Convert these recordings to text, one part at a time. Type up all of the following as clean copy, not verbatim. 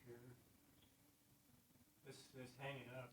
here. This hanging up.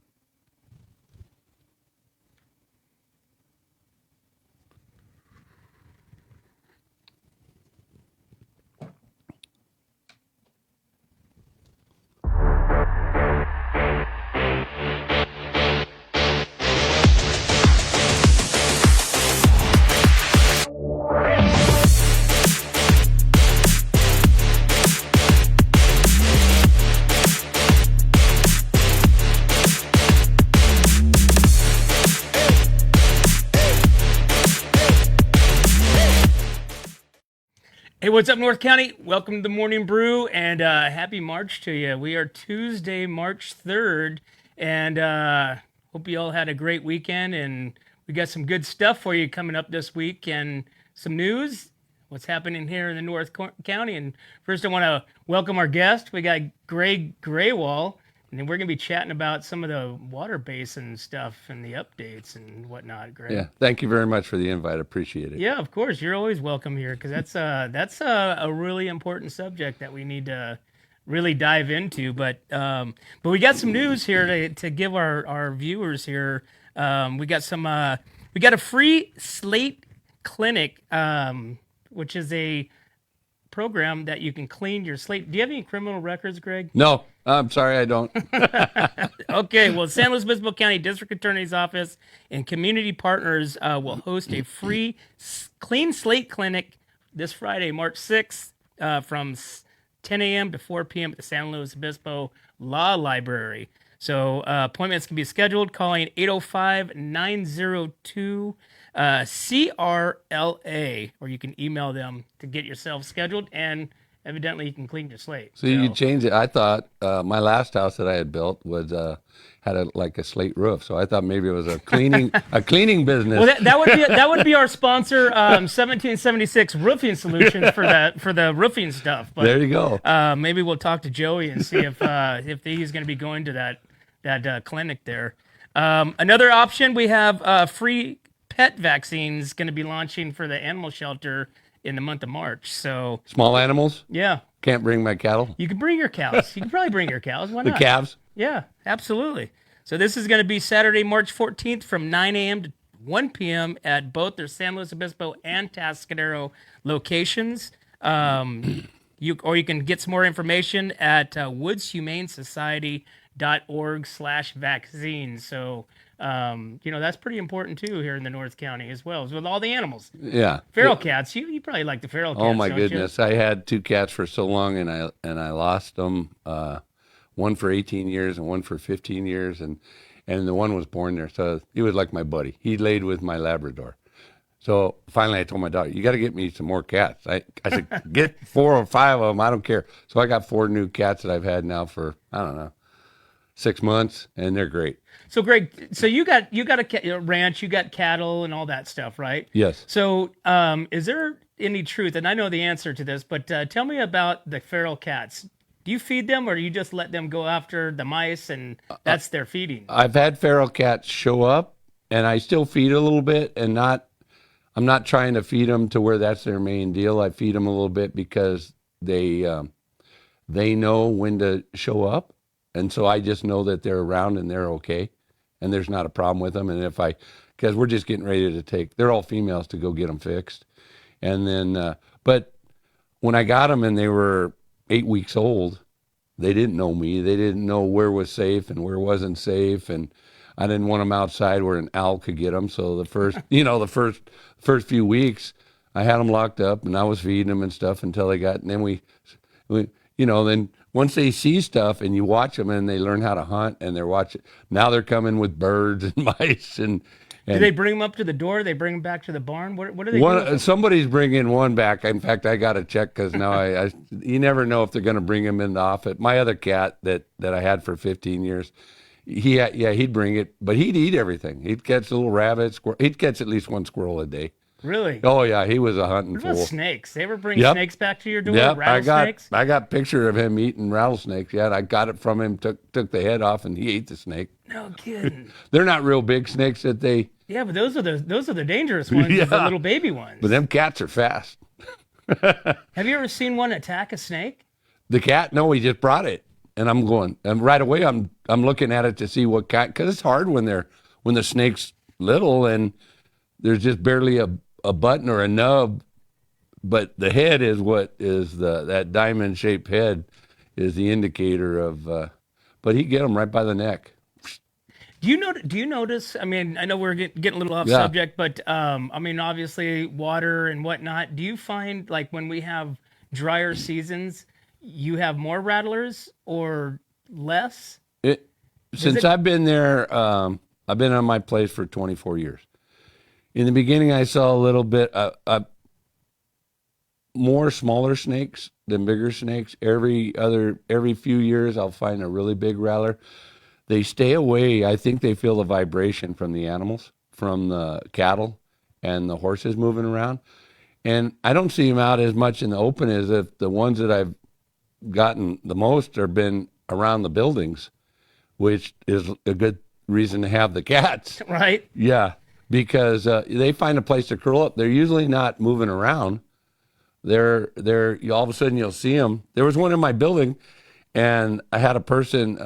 Hey, what's up, North County? Welcome to the Morning Brew, and happy March to you. We are Tuesday, March 3rd, and hope you all had a great weekend, and we got some good stuff for you coming up this week, and some news, what's happening here in the North County. And first, I want to welcome our guest. We got Greg Grewal, and then we're going to be chatting about some of the water basin stuff and the updates and whatnot, Greg. Yeah, thank you very much for the invite. I appreciate it. Yeah, of course. You're always welcome here, because that's a really important subject that we need to really dive into. But we got some news here to give our viewers here. We got a free slate clinic, which is a program that you can clean your slate. Do you have any criminal records, Greg? No, I'm sorry, I don't. Okay, well, San Luis Obispo County District Attorney's Office and community partners will host a free clean slate clinic this Friday, March 6th, from 10 a.m. to 4 p.m. at the San Luis Obispo Law Library. So appointments can be scheduled calling 805-902 CRLA, or you can email them to get yourself scheduled, and evidently you can clean your slate. So you change it. I thought my last house that I had built was had a slate roof, so I thought maybe it was a cleaning business. Well, that would be our sponsor, 1776 Roofing Solutions for the roofing stuff. But, there you go. Maybe we'll talk to Joey and see if he's going to be going to that clinic there. Another option, we have free pet vaccines going to be launching for the animal shelter in the month of March. So small animals? Yeah. Can't bring my cattle? You can bring your cows. You can probably bring your cows. Why not? The calves? Yeah, absolutely. So this is going to be Saturday, March 14th from 9 a.m. to 1 p.m. at both their San Luis Obispo and Atascadero locations. You can get some more information at Woods Humane Society.org/vaccines. So, that's pretty important too here in the North County as well, as with all the animals. Yeah. Feral cats. You probably like the feral cats. Oh my don't goodness. you? I had 2 cats for so long, and I lost them. One for 18 years and one for 15 years, and the one was born there. So he was like my buddy. He laid with my Labrador. So finally I told my daughter, you got to get me some more cats. I said, get 4 or 5 of them. I don't care. So I got 4 new cats that I've had now for, I don't know, 6 months, and they're great. So Greg, you got a ranch, you got cattle and all that stuff, right? Yes. So is there any truth, and I know the answer to this, but tell me about the feral cats. Do you feed them, or do you just let them go after the mice and that's their feeding? I've had feral cats show up, and I still feed a little bit, and I'm not trying to feed them to where that's their main deal. I feed them a little bit because they know when to show up, and so I just know that they're around and they're okay, and there's not a problem with them. And because we're just getting ready to they're all females, to go get them fixed, and then but when I got them and they were 8 weeks old, they didn't know me. They didn't know where was safe and where wasn't safe, and I didn't want them outside where an owl could get them. So the first few weeks, I had them locked up, and I was feeding them and stuff until they got. And then we then once they see stuff and you watch them and they learn how to hunt, and they're watching. Now they're coming with birds and mice and. Do they bring them up to the door? Do they bring them back to the barn? What do they do? Somebody's bringing one back. In fact, I got to check, because now you never know if they're going to bring him in the office. My other cat that I had for 15 years, he'd bring it, but he'd eat everything. He'd catch a little rabbit, squirrel. He'd catch at least 1 squirrel a day. Really? Oh yeah, he was a hunting What fool. about snakes? They ever bring snakes back to your door? Yep, Rattlesnakes? I got picture of him eating rattlesnakes. Yeah, I got it from him. Took the head off, and he ate the snake. No kidding. They're not real big snakes that they. Yeah, but those are the dangerous ones. Yeah. The little baby ones. But them cats are fast. Have you ever seen one attack a snake? The cat? No, he just brought it. and I'm going, and right away I'm looking at it to see what kind, because it's hard when the snake's little and there's just barely a button or a nub, but the head is what is that diamond shaped head is the indicator of. But he get them right by the neck. Do you notice? I mean, I know we're getting a little off Yeah. subject, but I mean, obviously, water and whatnot. Do you find like when we have drier seasons, you have more rattlers or less? It Does since it? I've been there, I've been on my place for 24 years. In the beginning, I saw a little bit more smaller snakes than bigger snakes. Every few years, I'll find a really big rattler. They stay away. I think they feel the vibration from the animals, from the cattle and the horses moving around. And I don't see them out as much in the open as if the ones that I've gotten the most have been around the buildings, which is a good reason to have the cats. Right. Yeah, because they find a place to curl up. They're usually not moving around. They're all of a sudden you'll see them. There was one in my building, and I had a person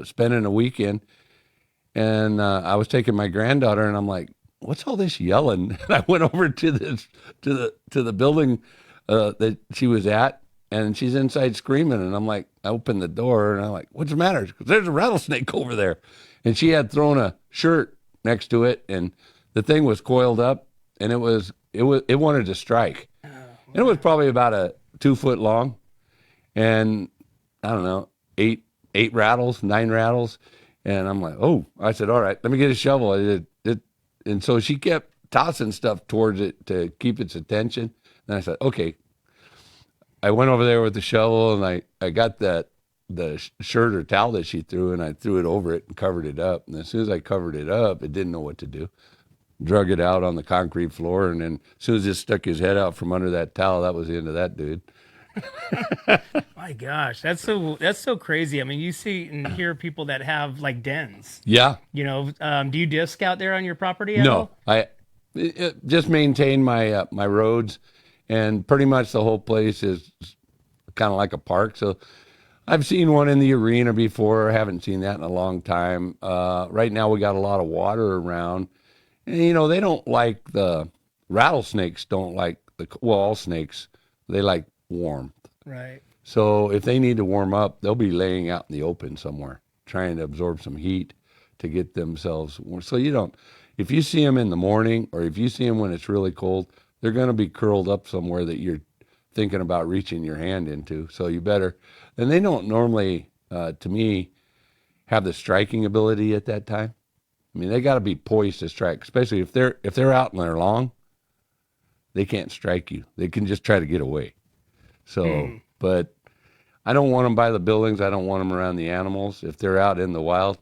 spending a weekend, and I was taking my granddaughter, and I'm like, "What's all this yelling?" And I went over to the building that she was at, and she's inside screaming, and I'm like, I opened the door, and I'm like, "What's the matter?" She goes, "There's a rattlesnake over there," and she had thrown a shirt next to it, and the thing was coiled up, and it wanted to strike. And it was probably about a 2 foot long, and I don't know, eight rattles, nine rattles, and I'm like, oh, I said, all right, let me get a shovel. And so she kept tossing stuff towards it to keep its attention. And I said, okay. I went over there with the shovel, and I got the shirt or towel that she threw, and I threw it over it and covered it up. And as soon as I covered it up, it didn't know what to do. Drug it out on the concrete floor, and then as soon as it stuck his head out from under that towel, that was the end of that dude. My gosh, that's so crazy. I mean, you see and hear people that have like dens. Yeah. Do you disc out there on your property at No, all? just maintain my roads, and pretty much the whole place is kind of like a park. So I've seen one in the arena before. I haven't seen that in a long time. Right now we got a lot of water around, and they don't like the rattlesnakes. Don't like all snakes. They like warmth. Right. So if they need to warm up, they'll be laying out in the open somewhere, trying to absorb some heat to get themselves warm. So if you see them in the morning, or if you see them when it's really cold, they're going to be curled up somewhere that you're thinking about reaching your hand into. So you better, and they don't normally, to me, have the striking ability at that time. I mean, they got to be poised to strike, especially if they're out and they're long. They can't strike you. They can just try to get away. So, but I don't want them by the buildings. I don't want them around the animals. If they're out in the wild,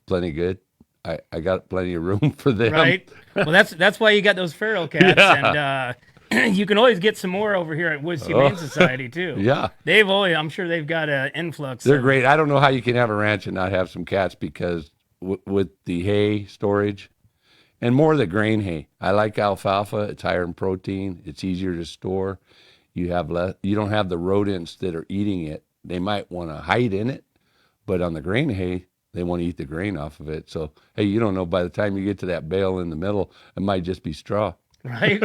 plenty good. I got plenty of room for them. Right. Well, that's why you got those feral cats, Yeah. and you can always get some more over here at Woods Humane Society too. Yeah. I'm sure they've got an influx. They're great. I don't know how you can have a ranch and not have some cats, because with the hay storage, and more the grain hay. I like alfalfa. It's higher in protein. It's easier to store. You have less. You don't have the rodents that are eating it. They might want to hide in it, but on the grain hay, they want to eat the grain off of it. So hey, you don't know, by the time you get to that bale in the middle, it might just be straw. Right.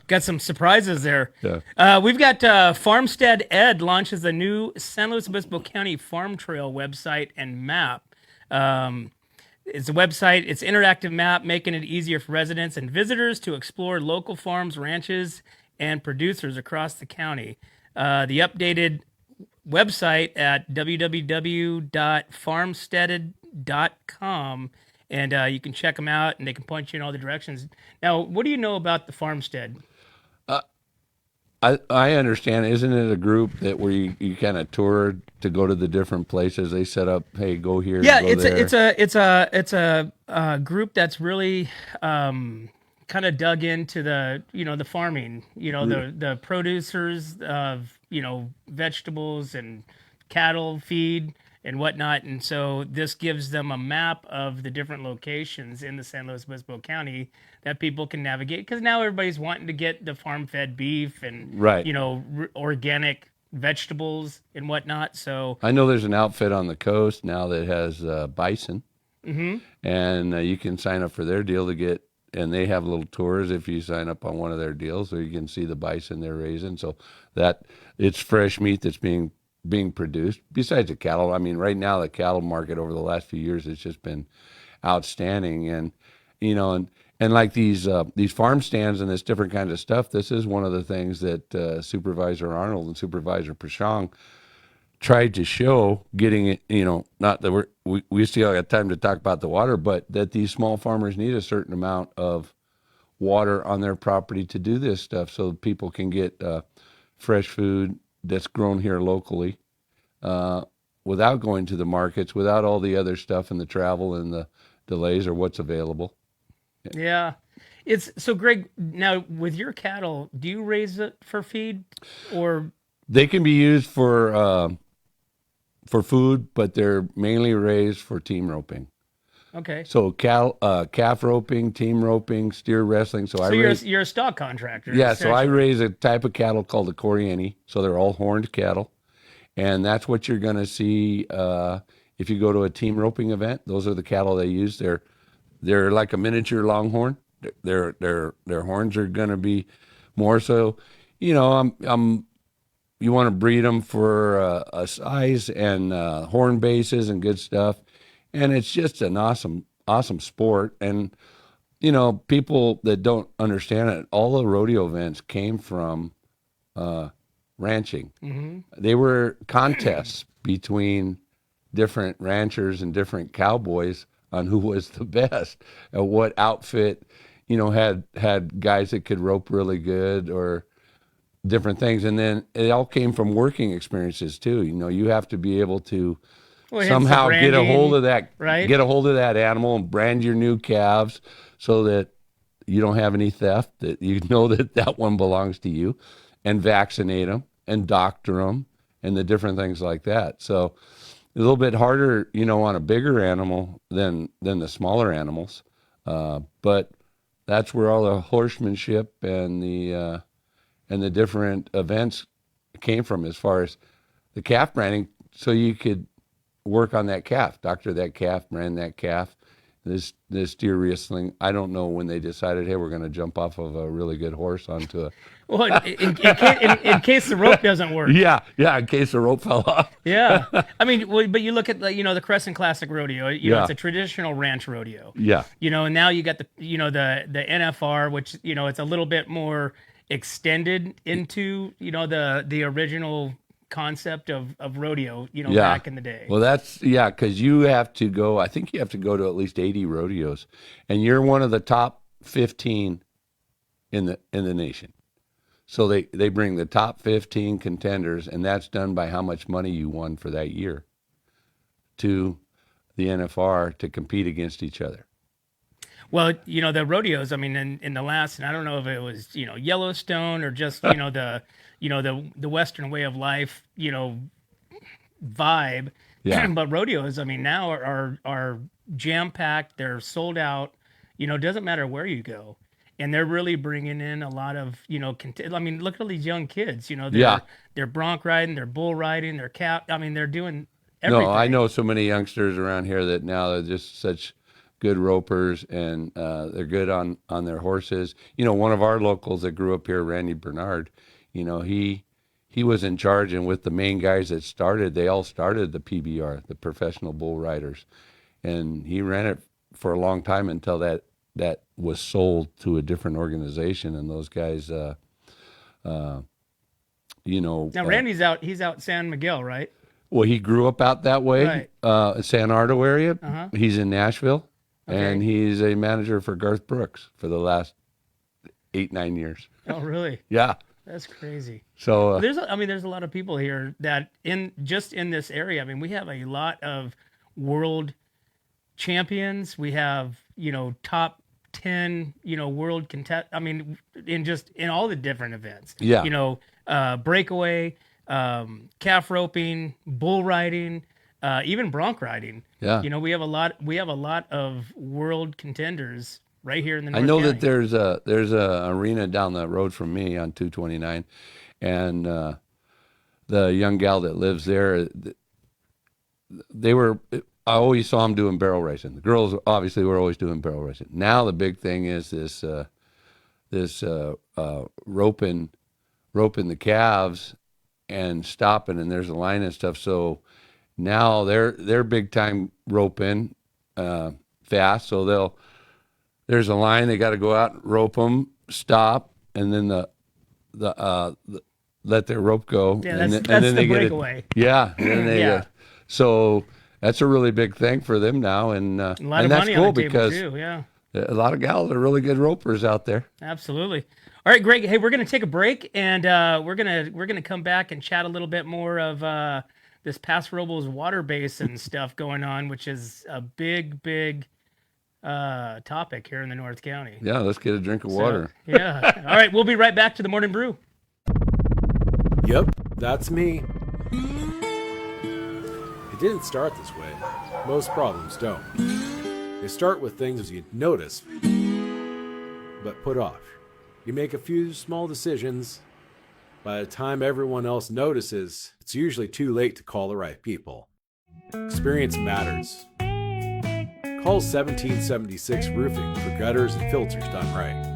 Got some surprises there. Yeah. We've got Farmstead Ed launches the new San Luis Obispo County Farm Trail website and map. It's a website, it's an interactive map, making it easier for residents and visitors to explore local farms, ranches, and producers across the county. The updated website at www.farmsteaded.com, and you can check them out, and they can point you in all the directions. Now, what do you know about the Farmstead? I understand. Isn't it a group that where you kind of tour to go to the different places? They set up, hey, go here. Yeah, go it's there. it's a group that's really kind of dug into the farming, the producers of vegetables and cattle feed and whatnot, and so this gives them a map of the different locations in the San Luis Obispo County that people can navigate, because now everybody's wanting to get the farm fed beef and Right. organic vegetables and whatnot. So I know there's an outfit on the coast now that has bison, and you can sign up for their deal to get, and they have little tours if you sign up on one of their deals, so you can see the bison they're raising. So that it's fresh meat that's being produced. Besides the cattle, I mean, right now the cattle market over the last few years has just been outstanding, and and like these farm stands and this different kinds of stuff. This is one of the things that Supervisor Arnold and Supervisor Prashong tried to show, getting it, not that we still got time to talk about the water, but that these small farmers need a certain amount of water on their property to do this stuff, so people can get fresh food that's grown here locally, without going to the markets, without all the other stuff and the travel and the delays or what's available. yeah, it's so Greg. Now with your cattle, do you raise it for feed or? They can be used for food, but they're mainly raised for team roping. Okay. So calf roping, team roping, steer wrestling. So you're a stock contractor. Yeah, so I raise a type of cattle called the Coriani. So they're all horned cattle, and that's what you're going to see if you go to a team roping event. Those are the cattle they use. They're like a miniature longhorn. Their horns are going to be more so. You want to breed them for a size and horn bases and good stuff, and it's just an awesome sport. And people that don't understand it, all the rodeo events came from ranching. They were contests between different ranchers and different cowboys on who was the best at what outfit, had guys that could rope really good or different things. And then it all came from working experiences too. You have to be able to somehow get a hold of that, right? Get a hold of that animal and brand your new calves so that you don't have any theft, that you know that one belongs to you, and vaccinate them and doctor them and the different things like that. So a little bit harder, on a bigger animal than the smaller animals. But that's where all the horsemanship and the different events came from, as far as the calf branding. So you could work on that calf, doctor that calf, brand that calf. This steer wrestling, I don't know when they decided, hey, we're going to jump off of a really good horse onto a. Well, in case the rope doesn't work. Yeah, in case the rope fell off. Yeah, I mean, but you look at the Crescent Classic Rodeo. It's a traditional ranch rodeo. Yeah. And now you got the NFR, which it's a little bit more extended into the original concept of rodeo, back in the day. Well, that's, because you have to go, I think you have to go to at least 80 rodeos, and you're one of the top 15 in the nation. So they bring the top 15 contenders, and that's done by how much money you won for that year, to the NFR to compete against each other. Well, the rodeos, I mean, in the last, and I don't know if it was, Yellowstone or just, the Western way of life, vibe. Yeah. But rodeos, I mean, now are jam-packed. They're sold out. It doesn't matter where you go. And they're really bringing in a lot of, I mean, look at all these young kids, they're bronc riding, they're bull riding, they're I mean, they're doing everything. No, I know so many youngsters around here that now they're just such good ropers, and they're good on their horses. One of our locals that grew up here, Randy Bernard, he was in charge, and with the main guys that started, they all started the PBR, the Professional Bull Riders, and he ran it for a long time until that was sold to a different organization, and those guys, Now Randy's out. He's out San Miguel, right? Well, he grew up out that way, Right. San Ardo area. Uh-huh. He's in Nashville, Okay. and he's a manager for Garth Brooks for the last 8-9 years. Oh, really? Yeah. That's crazy. So There's a lot of people here that in this area. I mean, we have a lot of world champions. We have, top 10, world contest. I mean, in all the different events. Yeah. Breakaway, calf roping, bull riding, even bronc riding. Yeah. We have a lot of world contenders right here in the I North know County. that there's a arena down the road from me on 229, and the young gal that lives there, I always saw them doing barrel racing. The girls obviously were always doing barrel racing. Now the big thing is this roping the calves and stopping, and there's a line and stuff. So now they're big time roping fast. So there's a line, they got to go out and rope them, stop, and then the let their rope go. Yeah, and that's then the they breakaway. get it. Yeah, and then they Yeah. so that's a really big thing for them now, and A lot and of that's money cool on the table because too. Yeah, a lot of gals are really good ropers out there. absolutely. All right, Greg. Hey, we're gonna take a break, and we're gonna come back and chat a little bit more of this Paso Robles water basin stuff going on, which is a big topic here in the North County. Yeah, let's get a drink of water. Yeah. All right, we'll be right back to the morning brew. Yep, that's me. It didn't start this way. Most problems don't. They start with things you notice, but put off. You make a few small decisions. By the time everyone else notices, it's usually too late to call the right people. Experience matters. Call 1776 Roofing for gutters and filters done right.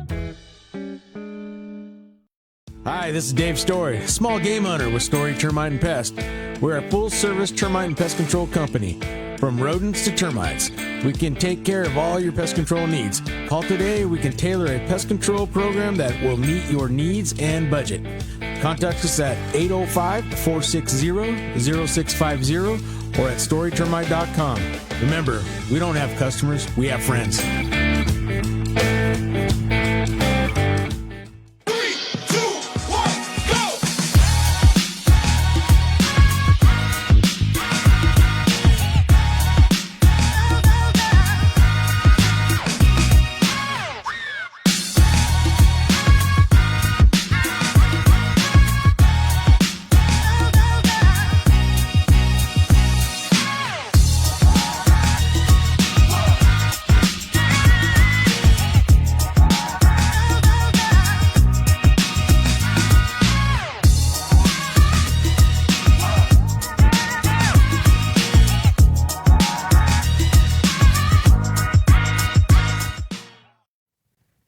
Hi, this is Dave Story, small game hunter with Story Termite and Pest. We're a full-service termite and pest control company. From rodents to termites, we can take care of all your pest control needs. Call today, we can tailor a pest control program that will meet your needs and budget. Contact us at 805-460-0650 or at storytermite.com. Remember, we don't have customers, we have friends.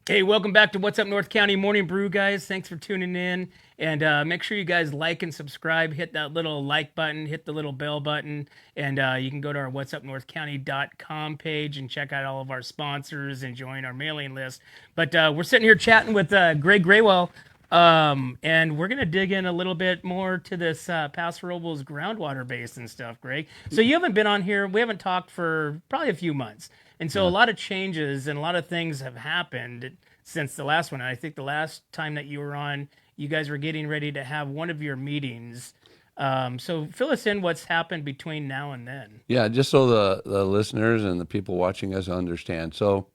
Hey, welcome back to What's Up North County Morning Brew, guys. Thanks for tuning in. And make sure you guys like and subscribe. Hit that little like button, hit the little bell button, and you can go to our whatsupnorthcounty.com page and check out all of our sponsors and join our mailing list. But we're sitting here chatting with Greg Grewal, and we're going to dig in a little bit more to this Paso Robles Groundwater Basin stuff, Greg. So you haven't been on here. We haven't talked for probably a few months. And so a lot of changes and a lot of things have happened since the last one. And I think the last time that you were on, you guys were getting ready to have one of your meetings. So fill us in what's happened between now and then. Yeah, just so the listeners and the people watching us understand. So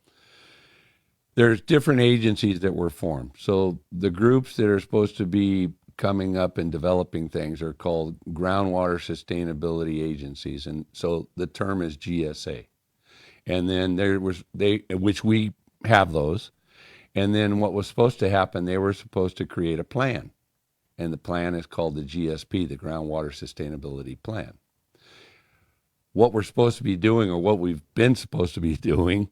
there's different agencies that were formed. So the groups that are supposed to be coming up and developing things are called groundwater sustainability agencies. And so the term is GSA. And then which we have those. And then what was supposed to happen, they were supposed to create a plan. And the plan is called the GSP, the Groundwater Sustainability Plan. What we're supposed to be doing, or what we've been supposed to be doing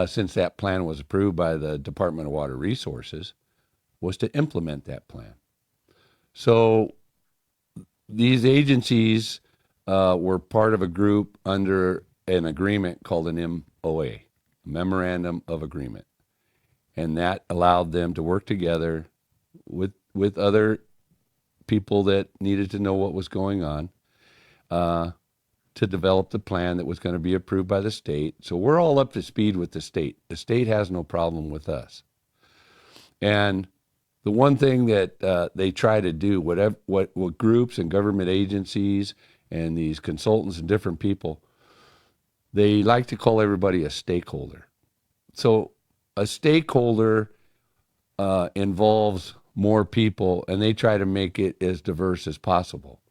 since that plan was approved by the Department of Water Resources, was to implement that plan. So these agencies were part of a group under an agreement called an MOA, Memorandum of Agreement. And that allowed them to work together with other people that needed to know what was going on to develop the plan that was going to be approved by the state. So we're all up to speed with the state. The state has no problem with us. And the one thing that they try to do, what groups and government agencies and these consultants and different people, they like to call everybody a stakeholder. So a stakeholder involves more people, and they try to make it as diverse as possible.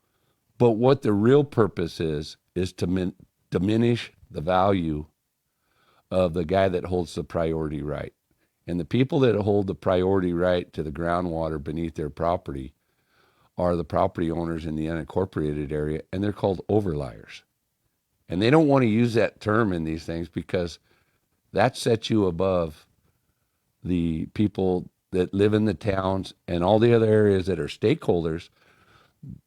But what the real purpose is to diminish the value of the guy that holds the priority right. And the people that hold the priority right to the groundwater beneath their property are the property owners in the unincorporated area, and they're called overliers. And they don't want to use that term in these things because that sets you above the people that live in the towns and all the other areas that are stakeholders.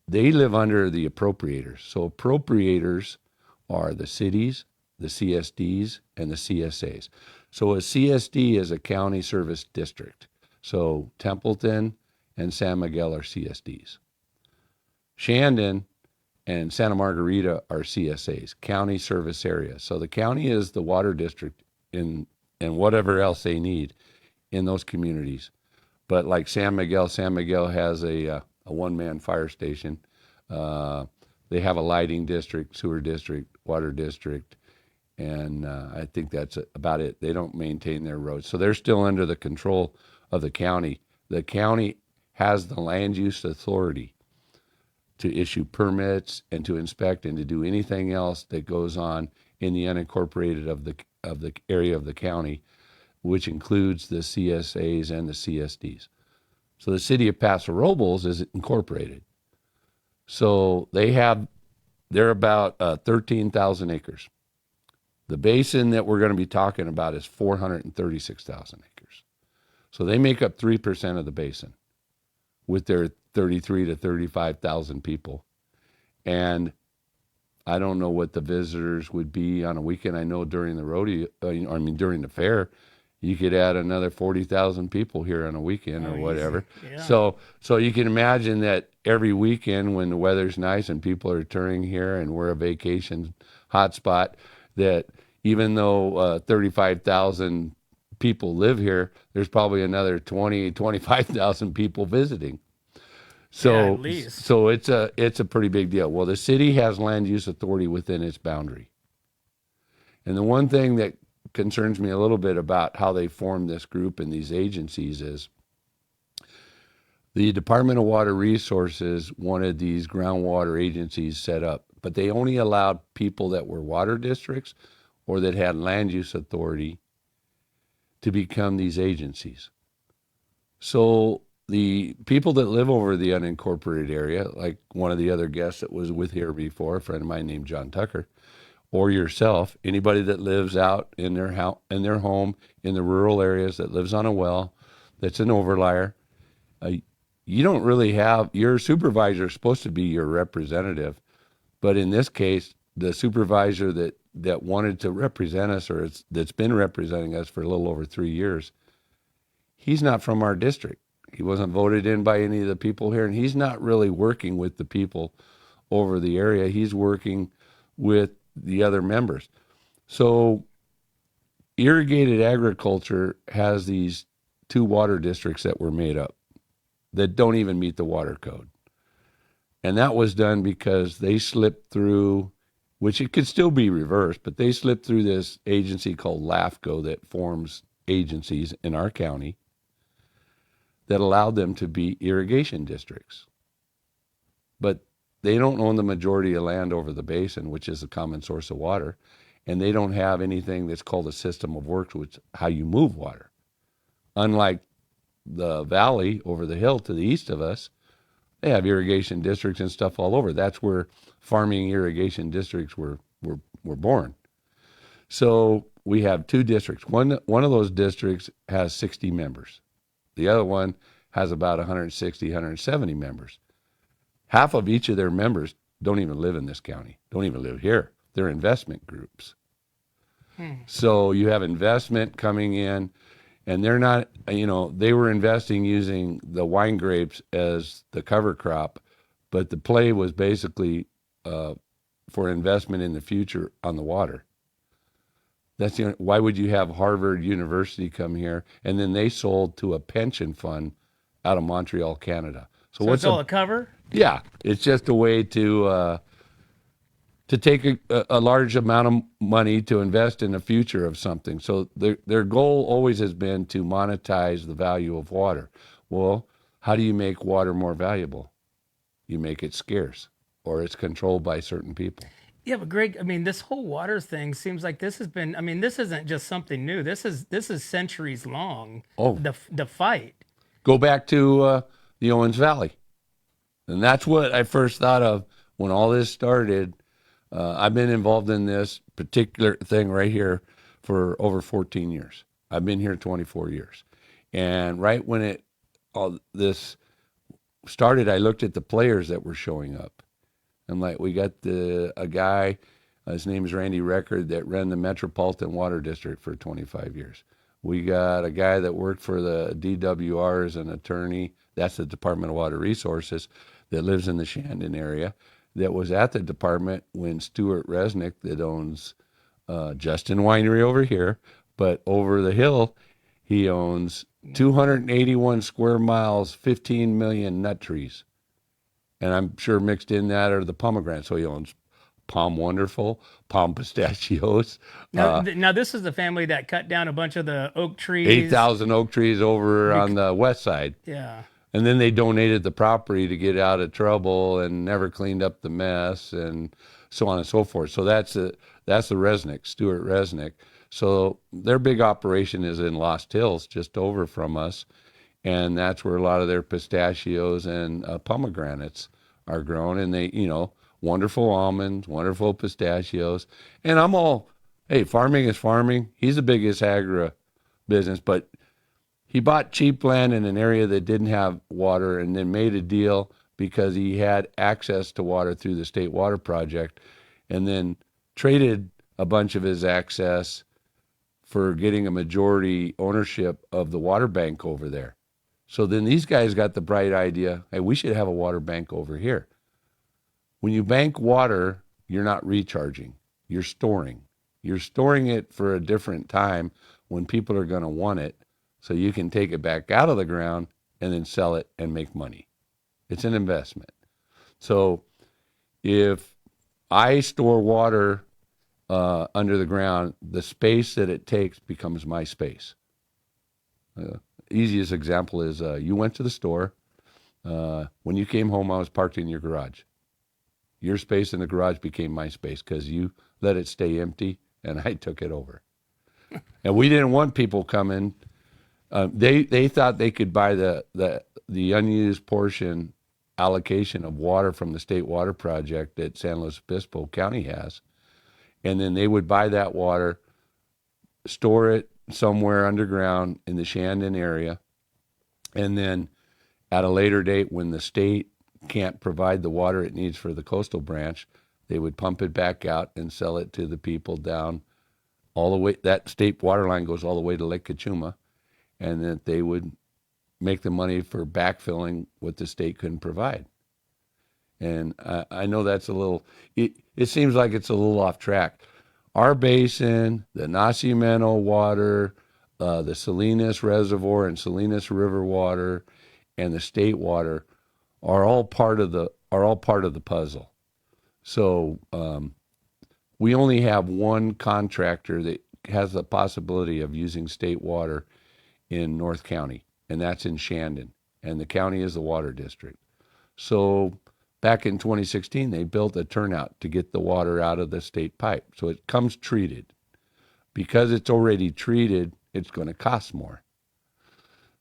They live under the appropriators. So appropriators are the cities, the CSDs, and the CSAs. So a CSD is a county service district. So Templeton and San Miguel are CSDs. Shandon and Santa Margarita are CSAs, county service areas. So the county is the water district and whatever else they need in those communities. But like San Miguel has a one-man fire station. They have a lighting district, sewer district, water district, and I think that's about it. They don't maintain their roads. So they're still under the control of the county. The county has the land use authority to issue permits and to inspect and to do anything else that goes on in the unincorporated of the area of the county, which includes the CSAs and the CSDs. So the city of Paso Robles is incorporated. So they're about 13,000 acres. The basin that we're going to be talking about is 436,000 acres. So they make up 3% of the basin with their 33 to 35,000 people. And I don't know what the visitors would be on a weekend. I know during the rodeo, during the fair, you could add another 40,000 people here on a weekend or whatever. Yeah. So you can imagine that every weekend when the weather's nice and people are touring here and we're a vacation hotspot, that even though 35,000 people live here, there's probably another 25,000 people visiting. So, yeah, at least. so it's a pretty big deal. Well, the city has land use authority within its boundary. And the one thing that concerns me a little bit about how they formed this group and these agencies is the Department of Water Resources wanted these groundwater agencies set up, but they only allowed people that were water districts or that had land use authority to become these agencies. So the people that live over the unincorporated area, like one of the other guests that was with here before, a friend of mine named John Tucker, or yourself, anybody that lives out in their house, in their home, in the rural areas, that lives on a well, that's an overlier, you don't really have, your supervisor is supposed to be your representative. But in this case, the supervisor that wanted to represent us, or that's been representing us for a little over 3 years, he's not from our district. He wasn't voted in by any of the people here, and he's not really working with the people over the area. He's working with the other members. So irrigated agriculture has these 2 water districts that were made up that don't even meet the water code. And that was done because they slipped through, which it could still be reversed, but they slipped through this agency called LAFCO that forms agencies in our county that allowed them to be irrigation districts. But they don't own the majority of land over the basin, which is a common source of water, and they don't have anything that's called a system of works, which is how you move water. Unlike the valley over the hill to the east of us, they have irrigation districts and stuff all over. That's where farming irrigation districts were born. So we have 2 districts. One of those districts has 60 members. The other one has about 160, 170 members. Half of each of their members don't even live in this county, don't even live here. They're investment groups. So you have investment coming in, and they're not, they were investing using the wine grapes as the cover crop, but the play was basically for investment in the future on the water. That's why would you have Harvard University come here, and then they sold to a pension fund out of Montreal, Canada. So what's all a cover? Yeah, it's just a way to take a large amount of money to invest in the future of something. So their goal always has been to monetize the value of water. Well, how do you make water more valuable? You make it scarce, or it's controlled by certain people. Yeah, but Greg, this whole water thing seems like this has been, this isn't just something new. This is centuries long. Oh. The fight. Go back to the Owens Valley. And that's what I first thought of when all this started. I've been involved in this particular thing right here for over 14 years. I've been here 24 years. And right when all this started, I looked at the players that were showing up. And like, we got a guy, his name is Randy Record, that ran the Metropolitan Water District for 25 years. We got a guy that worked for the DWR as an attorney. That's the Department of Water Resources, that lives in the Shandon area, that was at the department when Stuart Resnick, that owns Justin Winery over here, but over the hill, he owns 281 square miles, 15 million nut trees. And I'm sure mixed in that are the pomegranates. So he owns Palm Wonderful, Palm Pistachios. Now this is the family that cut down a bunch of the oak trees. 8,000 oak trees over on the west side. Yeah. And then they donated the property to get out of trouble and never cleaned up the mess and so on and so forth. So that's the Resnick, Stuart Resnick. So their big operation is in Lost Hills, just over from us. And that's where a lot of their pistachios and pomegranates are grown. And they, wonderful almonds, wonderful pistachios. And I'm all, hey, farming is farming. He's the biggest agri business, but he bought cheap land in an area that didn't have water and then made a deal because he had access to water through the State Water Project, and then traded a bunch of his access for getting a majority ownership of the water bank over there. So then these guys got the bright idea, hey, we should have a water bank over here. When you bank water, you're not recharging, you're storing. You're storing it for a different time when people are going to want it, so you can take it back out of the ground and then sell it and make money. It's an investment. So if I store water under the ground, the space that it takes becomes my space. Easiest example is you went to the store. When you came home, I was parked in your garage. Your space in the garage became my space because you let it stay empty and I took it over. And we didn't want people coming. They thought they could buy the unused portion allocation of water from the State Water Project that San Luis Obispo County has, and then they would buy that water, store it somewhere underground in the Shandon area, and then at a later date when the state can't provide the water it needs for the coastal branch, they would pump it back out and sell it to the people down all the way. That state water line goes all the way to Lake Cachuma, and that they would make the money for backfilling what the state couldn't provide. And I know that's a little, it seems like it's a little off track. Our basin, the Nacimiento water, the Salinas Reservoir and Salinas River water, and the state water are all part of the puzzle. So we only have one contractor that has the possibility of using state water in North County, and that's in Shandon, and the county is the water district. So back in 2016, they built a turnout to get the water out of the state pipe. So it comes treated. Because it's already treated, it's going to cost more.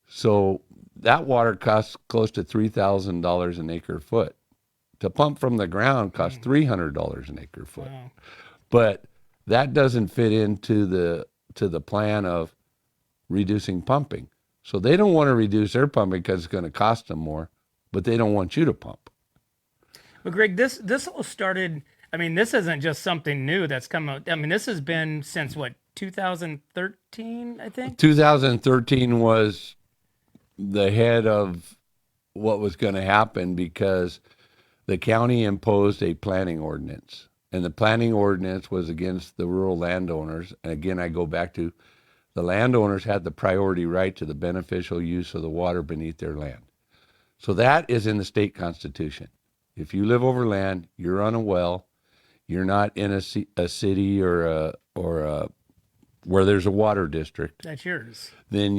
So that water costs close to $3,000 an acre foot. To pump from the ground costs $300 an acre foot. Wow. But that doesn't fit into the plan of reducing pumping. So they don't want to reduce their pumping because it's going to cost them more, but they don't want you to pump. Well, Greg, this all started, I mean, this isn't just something new that's come out. I mean, this has been since, 2013, I think? 2013 was the head of what was going to happen because the county imposed a planning ordinance. And the planning ordinance was against the rural landowners. And again, I go back to the landowners had the priority right to the beneficial use of the water beneath their land. So that is in the state constitution. If you live over land, you're on a well, you're not in a city or where there's a water district. That's yours. Then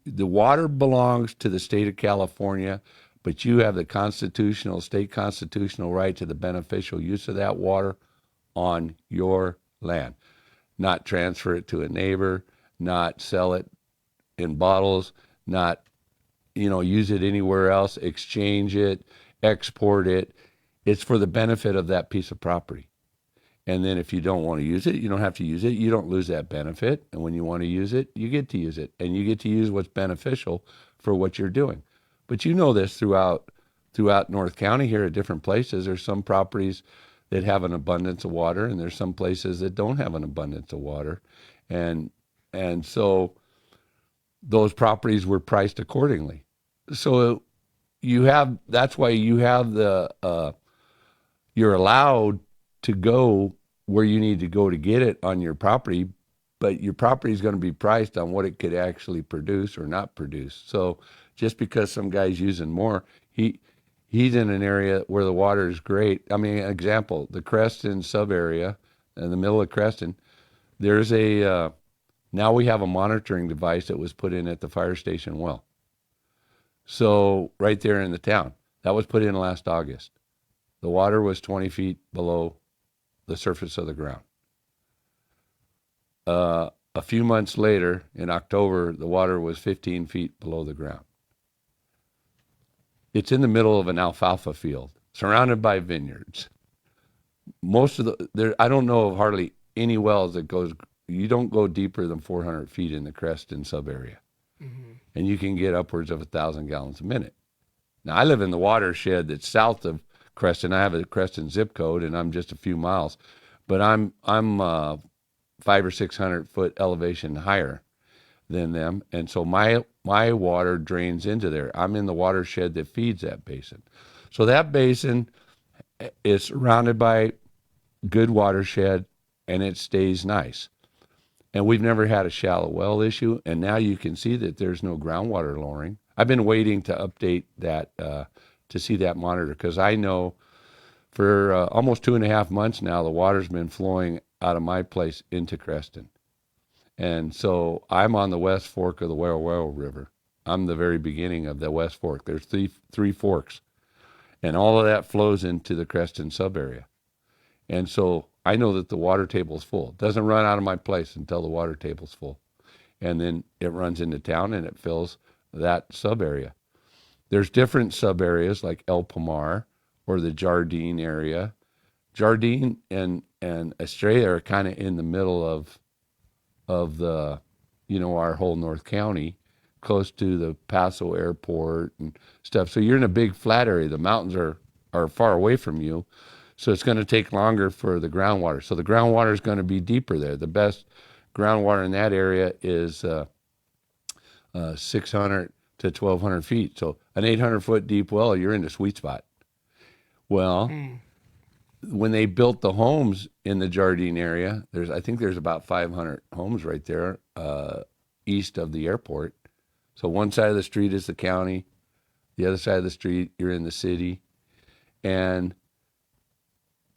the water belongs to the state of California, but you have the state constitutional right to the beneficial use of that water on your land. Not transfer it to a neighbor, not sell it in bottles, not use it anywhere else, exchange it, export it. It's for the benefit of that piece of property. And then if you don't want to use it, you don't have to use it. You don't lose that benefit. And when you want to use it, you get to use it. And you get to use what's beneficial for what you're doing. But you know this throughout North County here at different places. There's some properties that have an abundance of water, and there's some places that don't have an abundance of water. And so those properties were priced accordingly. So that's why you have you're allowed to go where you need to go to get it on your property, but your property is going to be priced on what it could actually produce or not produce. So just because some guy's using more, he's in an area where the water is great. I mean, example, the Creston sub area in the middle of Creston, there's now we have a monitoring device that was put in at the fire station well. So right there in the town, that was put in last August. The water was 20 feet below the surface of the ground. A few months later, in October, the water was 15 feet below the ground. It's in the middle of an alfalfa field, surrounded by vineyards. I don't know of hardly any wells that you don't go deeper than 400 feet in the Creston sub area. Mm-hmm. And you can get upwards of 1,000 gallons a minute. Now, I live in the watershed that's south of Creston. I have a Creston zip code, and I'm just a few miles, but I'm 500 or 600 foot elevation higher than them, and so my water drains into there. I'm in the watershed that feeds that basin. So that basin is surrounded by good watershed, and it stays nice. And we've never had a shallow well issue, and now you can see that there's no groundwater lowering. I've been waiting to update that to see that monitor, because I know for almost 2.5 months now, the water's been flowing out of my place into Creston. And so I'm on the west fork of the Whale River. I'm the very beginning of the west fork. There's three forks, and all of that flows into the Creston sub area. And so I know that the water table is full. It doesn't run out of my place until the water table's full. And then it runs into town and it fills that sub area. There's different sub areas like El Pomar or the Jardine area. Jardine and Estrella are kind of in the middle of the, our whole North County, close to the Paso airport and stuff. So you're in a big flat area. The mountains are far away from you. So it's going to take longer for the groundwater. So the groundwater is going to be deeper there. The best groundwater in that area is 600 to 1,200 feet. So an 800-foot deep well, you're in the sweet spot. Well, when they built the homes in the Jardine area, I think there's about 500 homes right there east of the airport. So one side of the street is the county. The other side of the street, you're in the city. And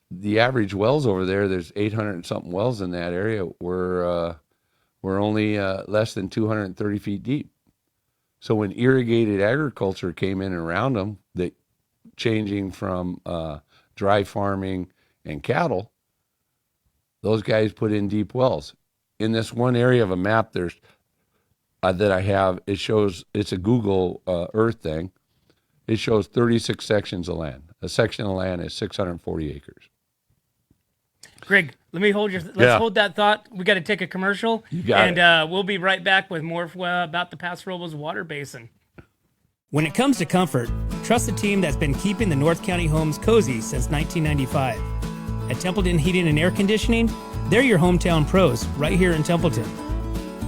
the average wells over there's 800 and something wells in that area were only less than 230 feet deep. So when irrigated agriculture came in and around them, changing from dry farming and cattle, those guys put in deep wells. In this one area of a map that I have, it shows, it's a Google Earth thing. It shows 36 sections of land. A section of land is 640 acres. Greg, let's hold that thought. We got to take a commercial. You got it. We'll be right back with more about the Paso Robles Water Basin. When it comes to comfort, trust the team that's been keeping the North County homes cozy since 1995. At Templeton Heating and Air Conditioning, they're your hometown pros right here in Templeton.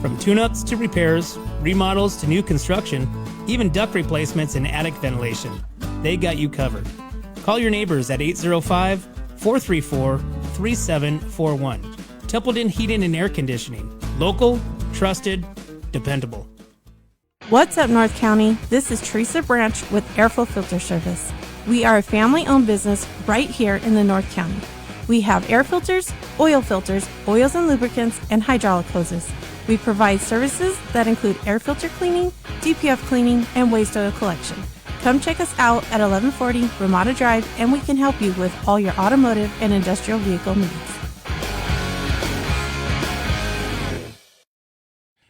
From tune-ups to repairs, remodels to new construction, even duct replacements and attic ventilation, they got you covered. Call your neighbors at 805-434-3741. Templeton Heating and Air Conditioning. Local, trusted, dependable. What's up, North County? This is Teresa Branch with Airflow Filter Service. We are a family-owned business right here in the North County. We have air filters, oils and lubricants, and hydraulic hoses. We provide services that include air filter cleaning, DPF cleaning, and waste oil collection. Come check us out at 1140 Ramada Drive, and we can help you with all your automotive and industrial vehicle needs.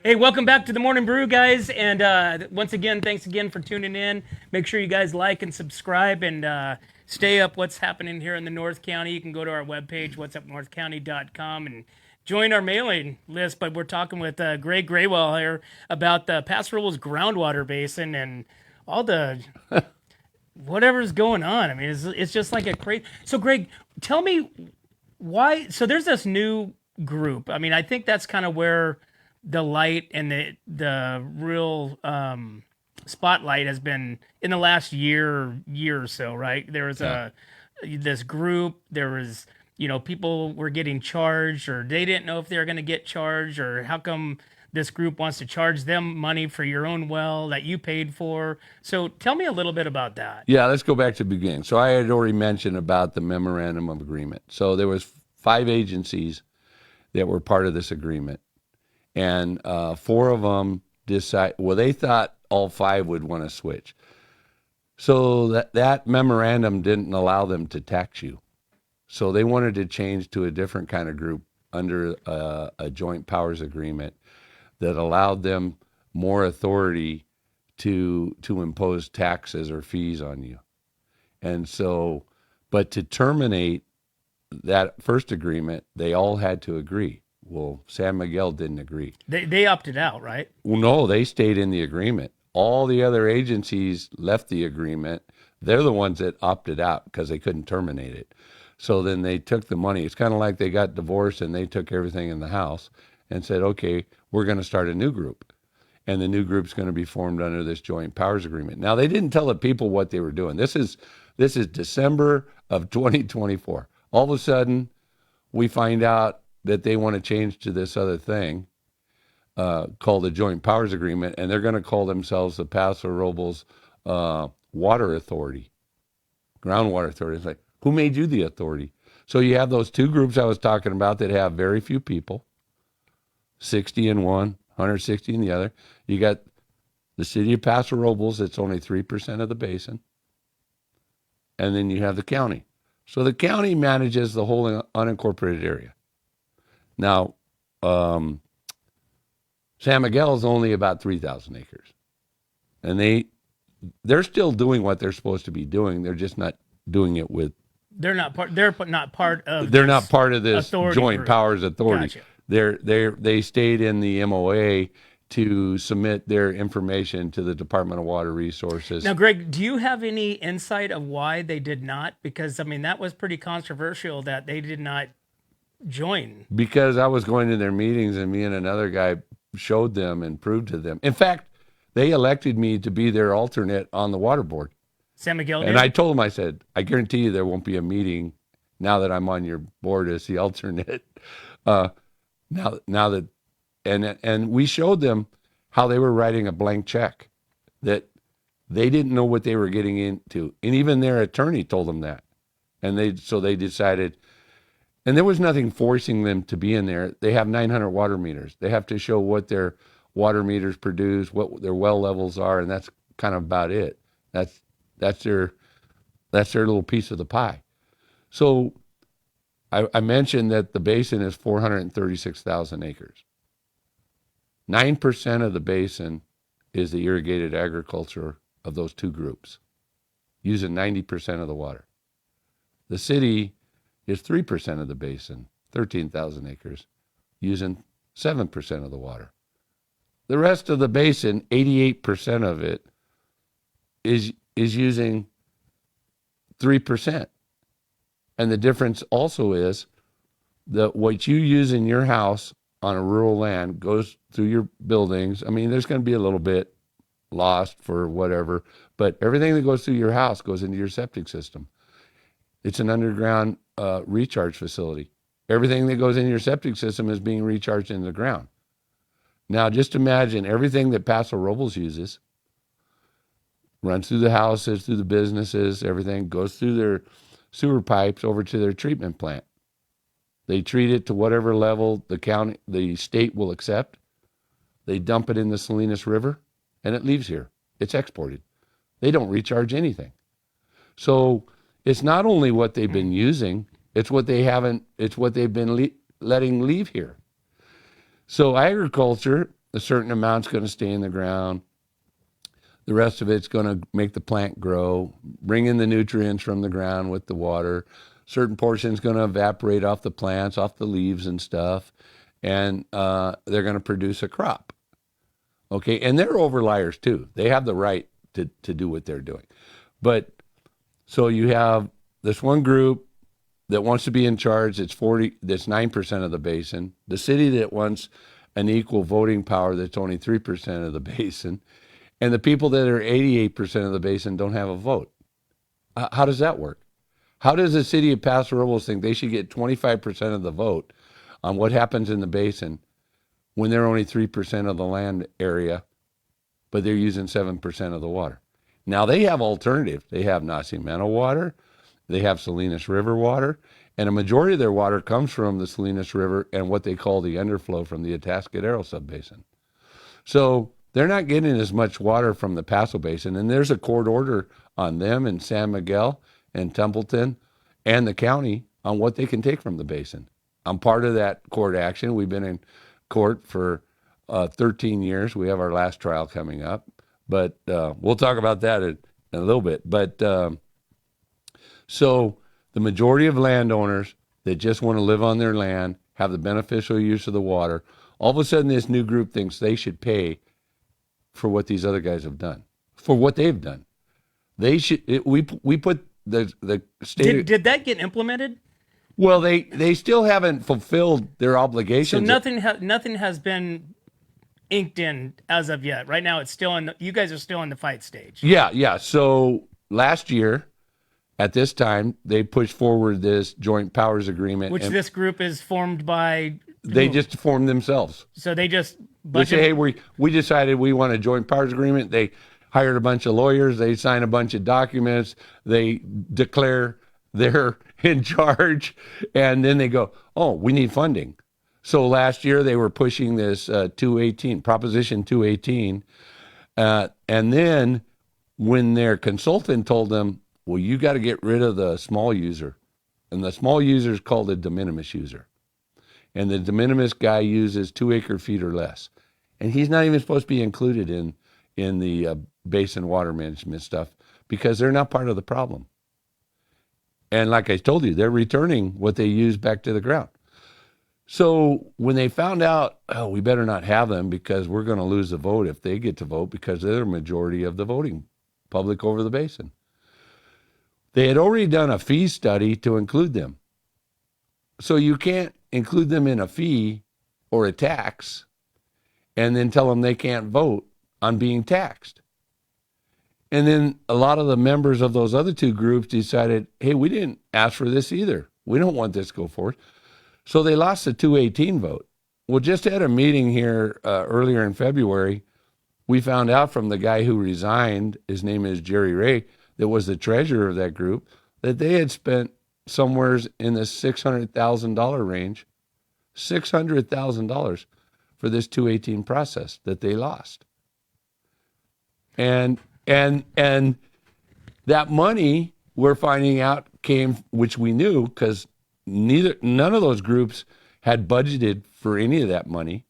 Hey, welcome back to the Morning Brew, guys. And once again, thanks again for tuning in. Make sure you guys like and subscribe and stay up what's happening here in the North County. You can go to our webpage, whatsupnorthcounty.com, and join our mailing list. But we're talking with Greg Grewal here about the Paso Robles Groundwater Basin and all the whatever's going on. I mean, it's just like a crazy. So, Greg, tell me why. So there's this new group. I mean, I think that's kind of where the light and the real spotlight has been in the last year or so, right? There was this group. There was people were getting charged, or they didn't know if they were going to get charged, or how come this group wants to charge them money for your own well that you paid for. So tell me a little bit about that. Yeah, let's go back to the beginning. So I had already mentioned about the memorandum of agreement. So there was 5 agencies that were part of this agreement. And 4 of them they thought all 5 would want to switch. So that memorandum didn't allow them to tax you. So they wanted to change to a different kind of group under a joint powers agreement that allowed them more authority to impose taxes or fees on you. And so, but to terminate that first agreement, they all had to agree. Well, San Miguel didn't agree. They opted out, right? Well, no, they stayed in the agreement. All the other agencies left the agreement. They're the ones that opted out because they couldn't terminate it. So then they took the money. It's kind of like they got divorced and they took everything in the house and said, okay, we're going to start a new group. And the new group's going to be formed under this joint powers agreement. Now, they didn't tell the people what they were doing. This is December of 2024. All of a sudden, we find out that they want to change to this other thing called the Joint Powers Agreement, and they're going to call themselves the Paso Robles Water Authority, Groundwater Authority. It's like, who made you the authority? So you have those 2 groups I was talking about that have very few people, 60 in one, 160 in the other. You got the city of Paso Robles, that's only 3% of the basin, and then you have the county. So the county manages the whole unincorporated area. Now, San Miguel is only about 3,000 acres, and they're still doing what they're supposed to be doing. They're just not doing it with. They're not part. They're not part of. They're not part of this joint group. powers authority. Gotcha. They stayed in the MOA to submit their information to the Department of Water Resources. Now, Greg, do you have any insight of why they did not? Because I mean, that was pretty controversial that they did not join. Because I was going to their meetings and me and another guy showed them and proved to them. In fact, they elected me to be their alternate on the water board. San Miguel did? And I told them, I said, I guarantee you there won't be a meeting now that I'm on your board as the alternate. Now that, and we showed them how they were writing a blank check, that they didn't know what they were getting into. And even their attorney told them that. And so they decided, and there was nothing forcing them to be in there. They have 900 water meters. They have to show what their water meters produce, what their well levels are, and that's kind of about it. That's their little piece of the pie. So I mentioned that the basin is 436,000 acres. 9% of the basin is the irrigated agriculture of those 2 groups, using 90% of the water. The city is 3% of the basin, 13,000 acres, using 7% of the water. The rest of the basin, 88% of it, is using 3%. And the difference also is that what you use in your house on a rural land goes through your buildings. I mean, there's going to be a little bit lost for whatever, but everything that goes through your house goes into your septic system. It's an underground recharge facility. Everything that goes into your septic system is being recharged into the ground. Now, just imagine everything that Paso Robles uses runs through the houses, through the businesses, everything goes through their sewer pipes over to their treatment plant. They treat it to whatever level the state will accept. They dump it in the Salinas River, and it leaves here. It's exported. They don't recharge anything. So it's not only what they've been using, it's what they've been letting leave here. So agriculture a certain amount's going to stay in the ground. The rest of it's going to make the plant grow, bring in the nutrients from the ground with the water. Certain portion's going to evaporate off the plants, off the leaves and stuff, and they're going to produce a crop. Okay, and they're overliers too. They have the right to do what they're doing. But so you have this one group that wants to be in charge. That's 9% of the basin. The city that wants an equal voting power, that's only 3% of the basin. And the people that are 88% of the basin don't have a vote. How does that work? How does the city of Paso Robles think they should get 25% of the vote on what happens in the basin when they're only 3% of the land area, but they're using 7% of the water? Now, they have alternatives. They have Nacimiento water. They have Salinas River water. And a majority of their water comes from the Salinas River and what they call the underflow from the Atascadero subbasin. So they're not getting as much water from the Paso Basin, and there's a court order on them in San Miguel and Templeton and the county on what they can take from the basin. I'm part of that court action. We've been in court for 13 years. We have our last trial coming up, but we'll talk about that in a little bit. But so the majority of landowners that just want to live on their land, have the beneficial use of the water, all of a sudden this new group thinks they should pay for what these other guys have done, for what they've done. They should. We put the state. Did that get implemented? Well, they still haven't fulfilled their So obligations. nothing has been inked in as of yet. Right now, it's still in. You guys are still in the fight stage. Yeah. So last year, at this time, they pushed forward this joint powers agreement, Which and this group is formed by. they who? just formed themselves. So they just. They say, hey, we decided we want a joint powers agreement. They hired a bunch of lawyers. They sign a bunch of documents. They declare they're in charge. And then they go, oh, we need funding. So last year they were pushing this 218, Proposition 218. And then when their consultant told them, well, you got to get rid of the small user. And the small user is called a de minimis user. And the de minimis guy uses 2 acre feet or less. And he's not even supposed to be included in the basin water management stuff because they're not part of the problem. And like I told you, they're returning what they use back to the ground. So when they found out, oh, we better not have them because we're going to lose the vote if they get to vote because they're the majority of the voting public over the basin. They had already done a fee study to include them. So you can't include them in a fee or a tax and then tell them they can't vote on being taxed. And then a lot of the members of those other two groups decided, hey, we didn't ask for this either. We don't want this to go forward. So they lost the 218 vote. Well, just at a meeting here earlier in February, we found out from the guy who resigned, his name is Jerry Ray, that was the treasurer of that group, that they had spent somewhere in the $600,000 range, $600,000 for this 218 process that they lost. And that money we're finding out came, which we knew because none of those groups had budgeted for any of that money.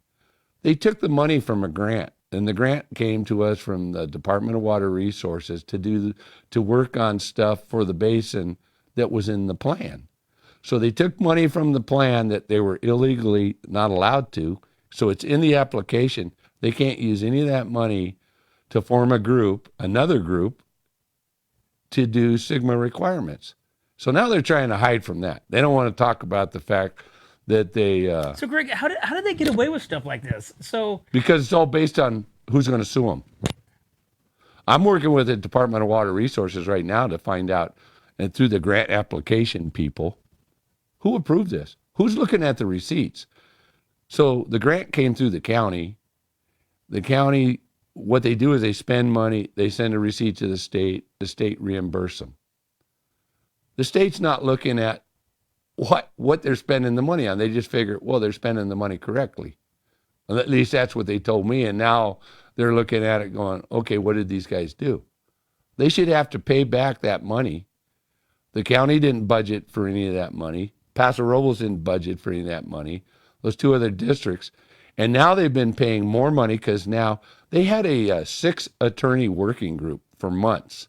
They took the money from a grant, and the grant came to us from the Department of Water Resources to work on stuff for the basin that was in the plan. So they took money from the plan that they were illegally not allowed to. So it's in the application. They can't use any of that money to form a group, another group, to do Sigma requirements. So now they're trying to hide from that. They don't want to talk about the fact that they... So, Greg, how did they get away with stuff like this? So because it's all based on who's going to sue them. I'm working with the Department of Water Resources right now to find out, and through the grant application people, who approved this? Who's looking at the receipts? So the grant came through the county. The county, what they do is they spend money, they send a receipt to the state reimburse them. The state's not looking at what they're spending the money on. They just figure, well, they're spending the money correctly. Well, at least that's what they told me. And now they're looking at it going, okay, what did these guys do? They should have to pay back that money. The county didn't budget for any of that money. Paso Robles didn't budget for any of that money. Those two other districts. And now they've been paying more money because now they had a 6-attorney working group for months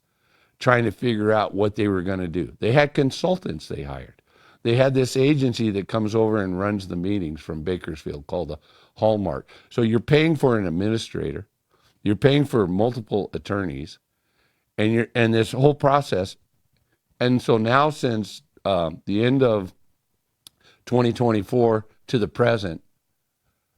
trying to figure out what they were going to do. They had consultants they hired. They had this agency that comes over and runs the meetings from Bakersfield called the Hallmark. So you're paying for an administrator, you're paying for multiple attorneys, and this whole process. And so now since the end of 2024 to the present,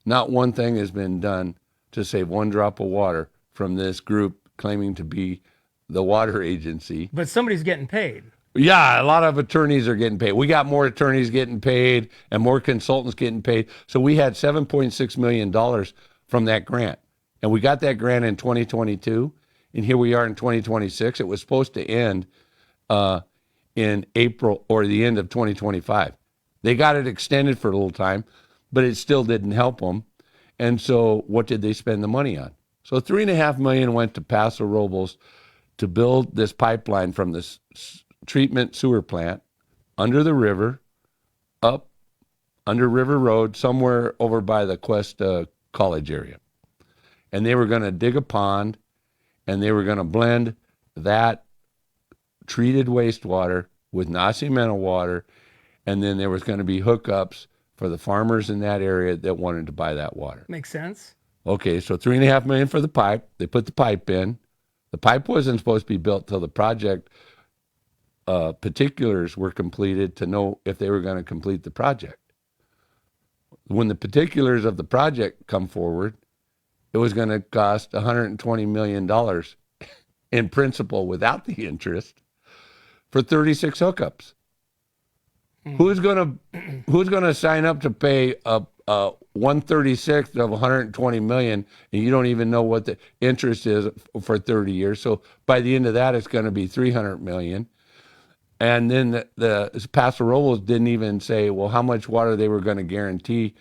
not one thing has been done to save one drop of water from this group claiming to be the water agency. But somebody's getting paid. Yeah, a lot of attorneys are getting paid. We got more attorneys getting paid and more consultants getting paid. So we had $7.6 million from that grant. And we got that grant in 2022. And here we are in 2026. It was supposed to end in April or the end of 2025. They got it extended for a little time, but it still didn't help them. And so what did they spend the money on? So $3.5 million went to Paso Robles to build this pipeline from this treatment sewer plant under the river, up under River Road, somewhere over by the Cuesta College area. And they were going to dig a pond, and they were going to blend that treated wastewater with Nacimiento water, and then there was going to be hookups for the farmers in that area that wanted to buy that water. Makes sense. Okay, so $3.5 million for the pipe. They put the pipe in. The pipe wasn't supposed to be built till the project particulars were completed to know if they were going to complete the project. When the particulars of the project come forward, it was going to cost $120 million in principal without the interest for 36 hookups. Who's going to sign up to pay a 1/36 of 120 million, and you don't even know what the interest is for 30 years? So by the end of that, it's going to be 300 million. And then the Paso Robles didn't even say, well, how much water they were going to guarantee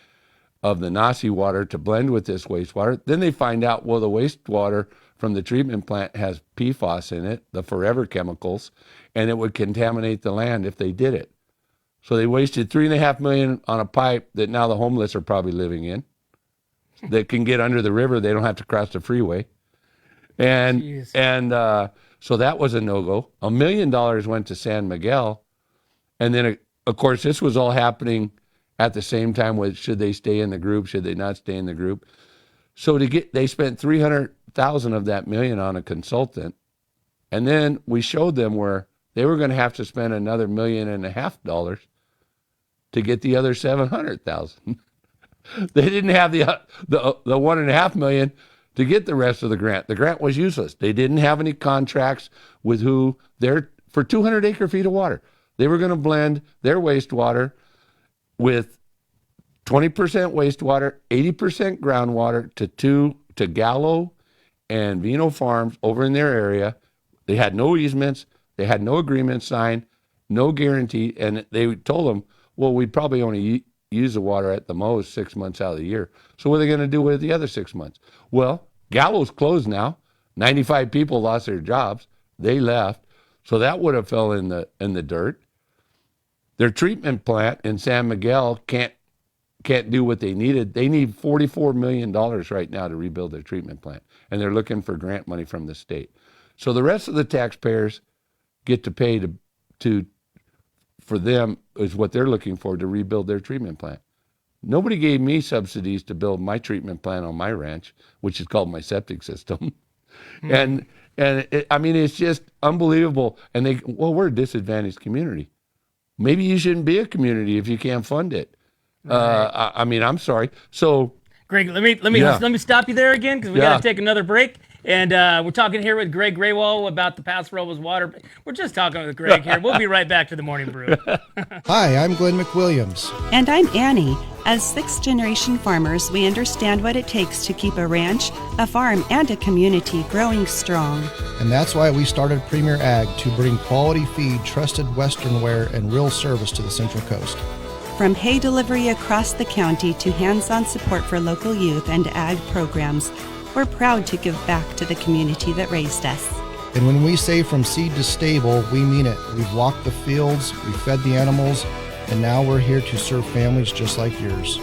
of the Nasi water to blend with this wastewater. Then they find out, well, the wastewater from the treatment plant has PFAS in it, the forever chemicals, and it would contaminate the land if they did it. So they wasted $3.5 million on a pipe that now the homeless are probably living in, that can get under the river. They don't have to cross the freeway. And so that was a no-go. $1 million went to San Miguel. And then, of course, this was all happening at the same time with should they stay in the group, should they not stay in the group. So they spent $300,000 of that million on a consultant. And then we showed them where they were going to have to spend another $1.5 million to get the other $700,000. They didn't have the $1.5 million to get the rest of the grant. The grant was useless. They didn't have any contracts with who for 200 acre feet of water. They were going to blend their wastewater with 20% wastewater, 80% groundwater to Gallo and Vino Farms over in their area. They had no easements. They had no agreement signed, no guarantee, and they told them, well, we'd probably only use the water at the most 6 months out of the year. So what are they going to do with the other 6 months? Well, Gallo's closed now. 95 people lost their jobs. They left. So that would have fell in the dirt. Their treatment plant in San Miguel can't do what they needed. They need $44 million right now to rebuild their treatment plant, and they're looking for grant money from the state. So the rest of the taxpayers get to pay for them is what they're looking for to rebuild their treatment plant. Nobody gave me subsidies to build my treatment plant on my ranch, which is called my septic system. And it's just unbelievable. And we're a disadvantaged community. Maybe you shouldn't be a community if you can't fund it. Right. I'm sorry. So, Greg, let me stop you there again because we got to take another break. And we're talking here with Greg Grewal about the Paso Robles water. We're just talking with Greg here. We'll be right back to the Morning Brew. Hi, I'm Glenn McWilliams. And I'm Annie. As sixth-generation farmers, we understand what it takes to keep a ranch, a farm, and a community growing strong. And that's why we started Premier Ag to bring quality feed, trusted Western wear, and real service to the Central Coast. From hay delivery across the county to hands-on support for local youth and ag programs, we're proud to give back to the community that raised us. And when we say from seed to stable, we mean it. We've walked the fields, we've fed the animals, and now we're here to serve families just like yours.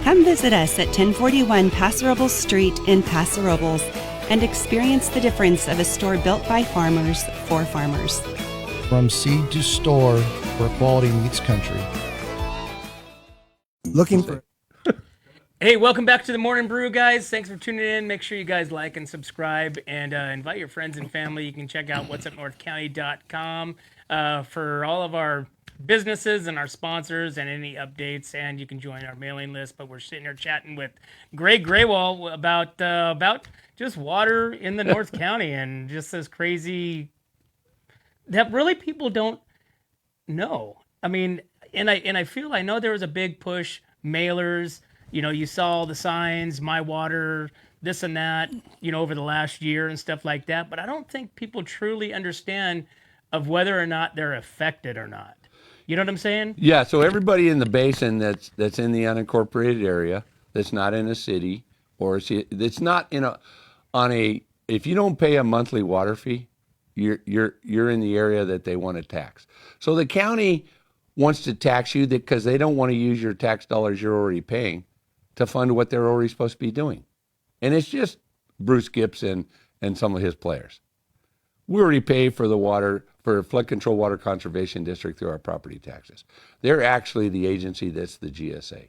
Come visit us at 1041 Paso Robles Street in Paso Robles and experience the difference of a store built by farmers for farmers. From seed to store, where quality meets country. Looking for... Hey, welcome back to the Morning Brew, guys. Thanks for tuning in. Make sure you guys like and subscribe, and invite your friends and family. You can check out whatsupnorthcounty.com for all of our businesses and our sponsors and any updates, and you can join our mailing list. But we're sitting here chatting with Greg Grewal about just water in the North County and just this crazy that really people don't know. I mean, and I know there was a big push, mailers. You know, you saw the signs, my water, this and that, you know, over the last year and stuff like that. But I don't think people truly understand of whether or not they're affected or not. You know what I'm saying? Yeah. So everybody in the basin that's in the unincorporated area, that's not in a city, or that's not in if you don't pay a monthly water fee, you're in the area that they want to tax. So the county wants to tax you because they don't want to use your tax dollars you're already paying to fund what they're already supposed to be doing. And it's just Bruce Gibson and some of his players. We already pay for the water, for Flood Control Water Conservation District through our property taxes. They're actually the agency that's the GSA.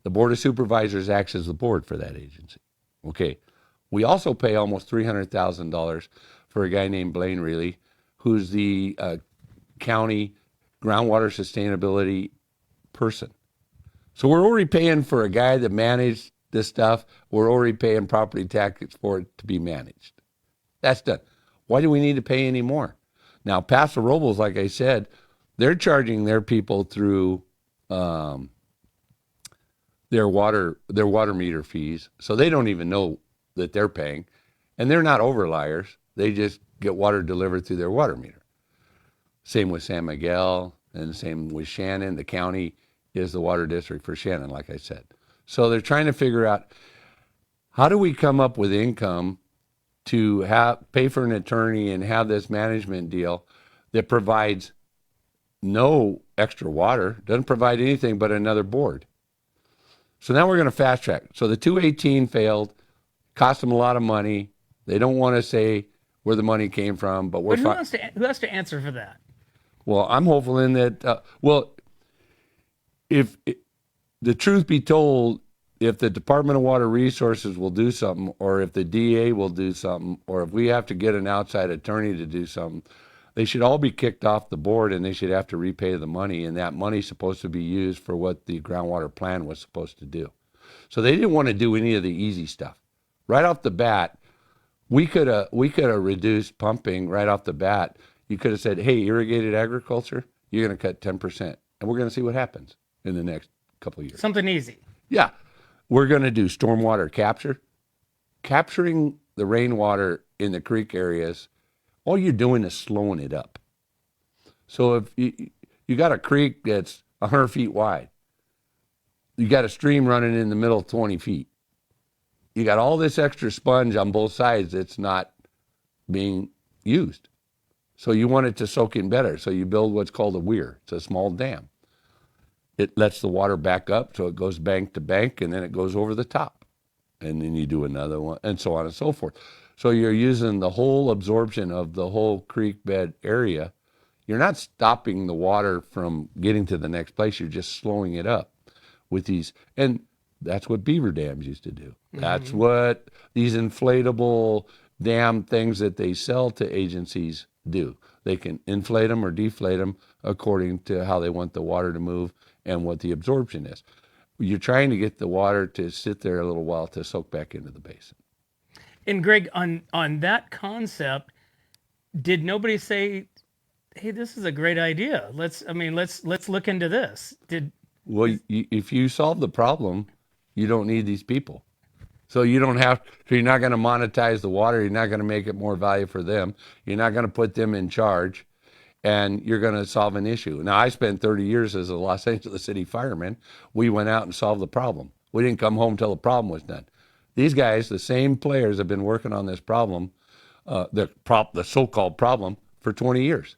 The Board of Supervisors acts as the board for that agency. Okay. We also pay almost $300,000 for a guy named Blaine Reilly, who's the county groundwater sustainability person. So we're already paying for a guy that managed this stuff. We're already paying property taxes for it to be managed. That's done. Why do we need to pay any more? Now, Paso Robles, like I said, they're charging their people through their water meter fees, so they don't even know that they're paying, and they're not overliers. They just get water delivered through their water meter. Same with San Miguel, and the same with Shannon. The county is the water district for Shannon, like I said. So they're trying to figure out, how do we come up with income to pay for an attorney and have this management deal that provides no extra water, doesn't provide anything but another board. So now we're going to fast track. So the 218 failed, cost them a lot of money. They don't want to say where the money came from, but we're who has to answer for that? Well, I'm hopeful in that, if the truth be told, if the Department of Water Resources will do something, or if the DA will do something, or if we have to get an outside attorney to do something, they should all be kicked off the board and they should have to repay the money. And that money's supposed to be used for what the groundwater plan was supposed to do. So they didn't want to do any of the easy stuff. Right off the bat, we could have reduced pumping right off the bat. You could have said, hey, irrigated agriculture, you're going to cut 10%. And we're going to see what happens in the next couple of years. Something easy. Yeah. We're going to do stormwater capture. Capturing the rainwater in the creek areas, all you're doing is slowing it up. So if you got a creek that's 100 feet wide, you got a stream running in the middle 20 feet. You got all this extra sponge on both sides that's not being used. So you want it to soak in better. So you build what's called a weir. It's a small dam. It lets the water back up, so it goes bank to bank, and then it goes over the top. And then you do another one, and so on and so forth. So you're using the whole absorption of the whole creek bed area. You're not stopping the water from getting to the next place. You're just slowing it up with these. And that's what beaver dams used to do. Mm-hmm. That's what these inflatable dam things that they sell to agencies do. They can inflate them or deflate them according to how they want the water to move and what the absorption is. You're trying to get the water to sit there a little while to soak back into the basin. And Greg, on that concept, did nobody say, hey, this is a great idea. Let's look into this. Well, if you solve the problem, you don't need these people. So you're not going to monetize the water. You're not going to make it more value for them. You're not going to put them in charge, and you're going to solve an issue. Now, I spent 30 years as a Los Angeles City fireman. We went out and solved the problem. We didn't come home till the problem was done. These guys, the same players, have been working on this problem, the so-called problem, for 20 years.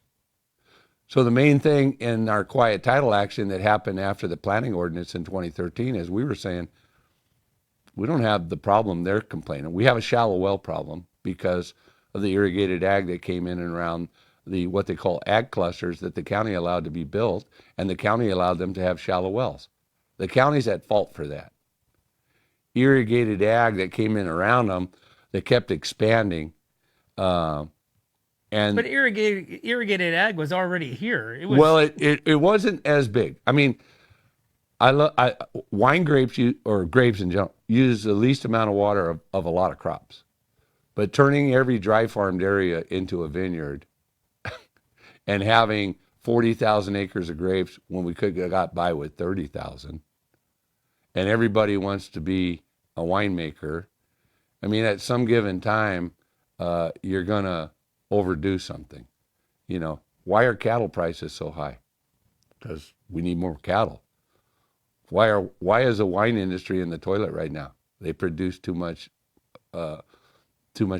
So the main thing in our quiet title action that happened after the planning ordinance in 2013 is we were saying, we don't have the problem they're complaining. We have a shallow well problem because of the irrigated ag that came in and around the what they call ag clusters that the county allowed to be built, and the county allowed them to have shallow wells. The county's at fault for that. Irrigated ag that came in around them that kept expanding. But irrigated ag was already here. It was, well, it wasn't as big. I mean, wine grapes grapes in general use the least amount of water of a lot of crops. But turning every dry farmed area into a vineyard and having 40,000 acres of grapes when we could have got by with 30,000, and everybody wants to be a winemaker. I mean, at some given time, you're going to overdo something. You know, why are cattle prices so high? Because we need more cattle. Why is the wine industry in the toilet right now? They produce too much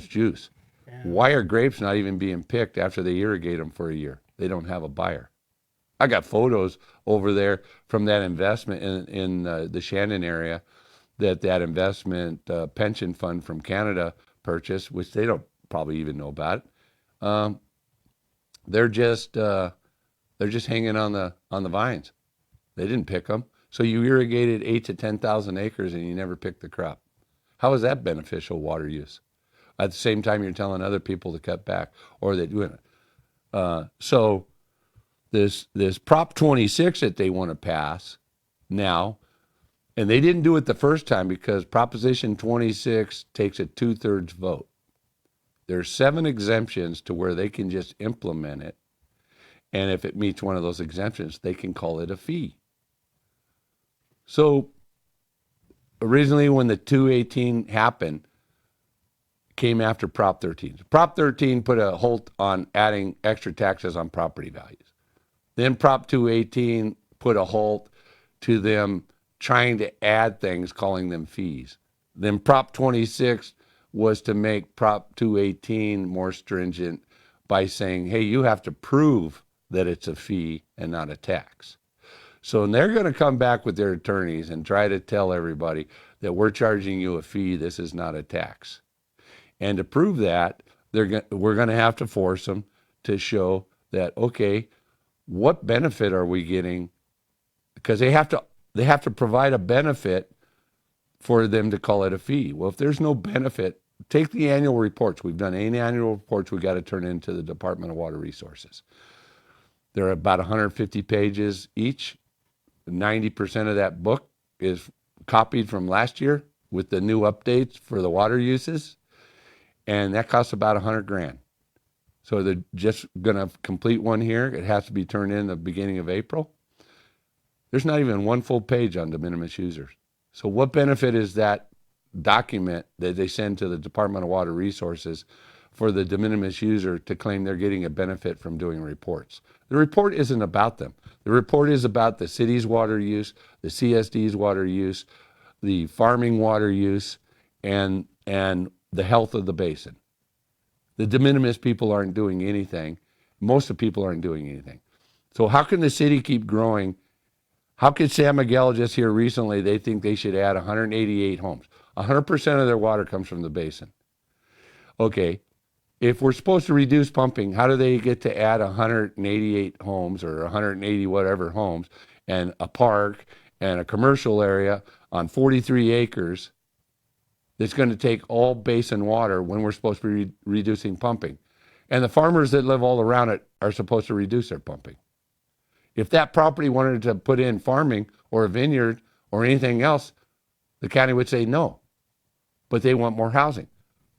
juice. Yeah. Why are grapes not even being picked after they irrigate them for a year? They don't have a buyer. I got photos over there from that investment in the Shandon area that investment pension fund from Canada purchased, which they don't probably even know about. They're just hanging on the vines. They didn't pick them. So you irrigated 8,000 to 10,000 acres and you never picked the crop. How is that beneficial water use? At the same time, you're telling other people to cut back, or they're doing it. So this Prop 26 that they want to pass now, and they didn't do it the first time because Proposition 26 takes a 2/3 vote. There's 7 exemptions to where they can just implement it, and if it meets one of those exemptions, they can call it a fee. So originally when the 218 happened, came after Prop 13. Prop 13 put a halt on adding extra taxes on property values. Then Prop 218 put a halt to them trying to add things, calling them fees. Then Prop 26 was to make Prop 218 more stringent by saying, hey, you have to prove that it's a fee and not a tax. So they're going to come back with their attorneys and try to tell everybody that we're charging you a fee, this is not a tax. And to prove that, we're going to have to force them to show that, okay, what benefit are we getting? Because they have to provide a benefit for them to call it a fee. Well, if there's no benefit, take the annual reports. We've done 8 annual reports we got to turn into the Department of Water Resources. They're about 150 pages each. 90% of that book is copied from last year with the new updates for the water uses. And that costs about $100,000. So they're just going to complete one here. It has to be turned in the beginning of April. There's not even one full page on de minimis users. So what benefit is that document that they send to the Department of Water Resources for the de minimis user to claim they're getting a benefit from doing reports? The report isn't about them. The report is about the city's water use, the CSD's water use, the farming water use, and the health of the basin. The de minimis people aren't doing anything. Most of the people aren't doing anything. So how can the city keep growing? How could San Miguel just here recently, they think they should add 188 homes. 100% of their water comes from the basin. Okay, if we're supposed to reduce pumping, how do they get to add 188 homes or 180 whatever homes and a park and a commercial area on 43 acres that's going to take all basin water when we're supposed to be reducing pumping? And the farmers that live all around it are supposed to reduce their pumping. If that property wanted to put in farming or a vineyard or anything else, the county would say no, but they want more housing.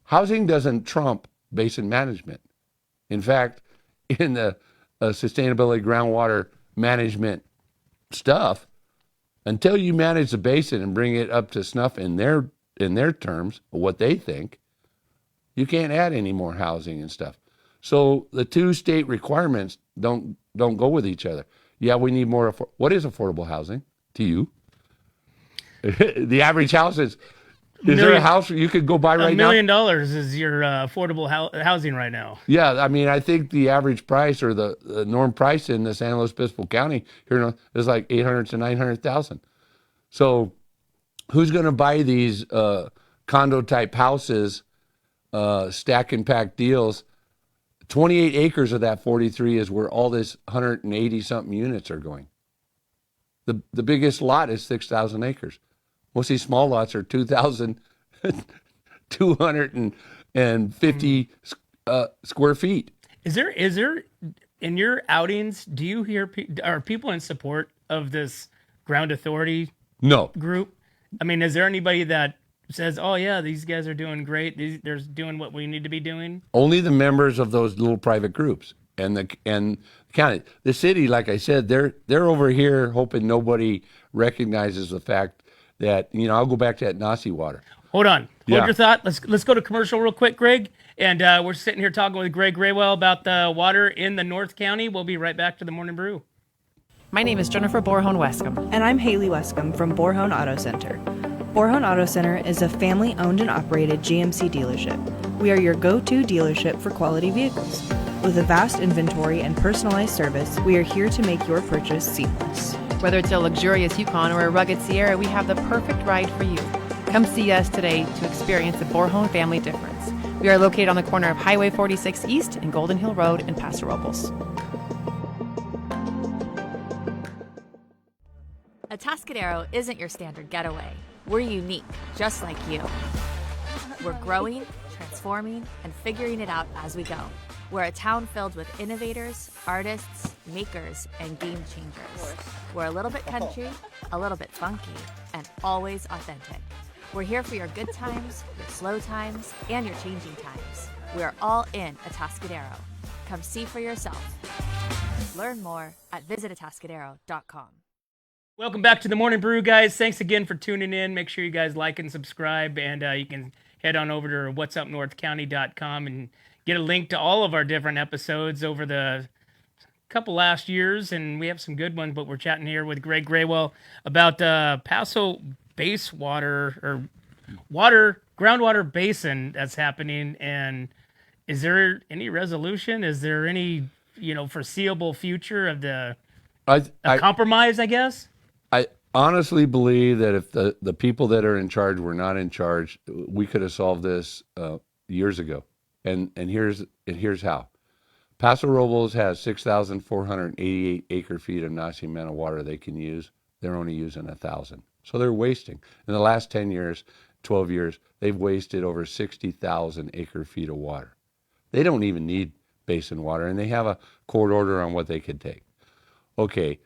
Housing doesn't trump basin management. In fact, in the sustainability groundwater management stuff, until you manage the basin and bring it up to snuff in their terms, what they think, you can't add any more housing and stuff. So the two state requirements don't go with each other. Yeah, we need more. What is affordable housing to you? The average house is there a house you could go buy right now? $1 million is your affordable housing right now. Yeah, I mean, I think the average price or the norm price in the San Luis Obispo County here is like $800,000 to $900,000. So who's going to buy these condo type houses, stack and pack deals? 28 acres of that 43 is where all this 180 something units are going. The biggest lot is 6,000 acres. Most of these small lots are 2,250 square feet. Is there in your outings, do you hear are people in support of this ground authority No. group? I mean, is there anybody that says, "Oh yeah, these guys are doing great. They're doing what we need to be doing"? Only the members of those little private groups and the county. The city, like I said, they're over here hoping nobody recognizes the fact that, I'll go back to that Nasi water. Hold on. Hold Yeah. your thought. Let's go to commercial real quick, Greg. And we're sitting here talking with Greg Grewal about the water in the North County. We'll be right back to the Morning Brew. My name is Jennifer Borhone Wescombe. And I'm Haley Wescombe from Borhone Auto Center. Borhone Auto Center is a family-owned and operated GMC dealership. We are your go-to dealership for quality vehicles. With a vast inventory and personalized service, we are here to make your purchase seamless. Whether it's a luxurious Yukon or a rugged Sierra, we have the perfect ride for you. Come see us today to experience the Borhone family difference. We are located on the corner of Highway 46 East and Golden Hill Road in Paso Robles. Atascadero isn't your standard getaway. We're unique, just like you. We're growing, transforming, and figuring it out as we go. We're a town filled with innovators, artists, makers, and game changers. We're a little bit country, a little bit funky, and always authentic. We're here for your good times, your slow times, and your changing times. We are all in Atascadero. Come see for yourself. Learn more at visitatascadero.com. Welcome back to the Morning Brew, guys. Thanks again for tuning in. Make sure you guys like and subscribe, and you can head on over to whatsupnorthcounty.com and get a link to all of our different episodes over the couple last years, and we have some good ones, but we're chatting here with Greg Grewal about Paso groundwater basin that's happening. And is there any resolution? Is there any foreseeable future of a compromise, I guess? I honestly believe that if the people that are in charge were not in charge, we could have solved this years ago. And here's how. Paso Robles has 6,488 acre feet of Nacimiento water they can use. They're only using 1,000. So they're wasting. In the last 10 years, 12 years, they've wasted over 60,000 acre feet of water. They don't even need basin water, and they have a court order on what they could take. Okay,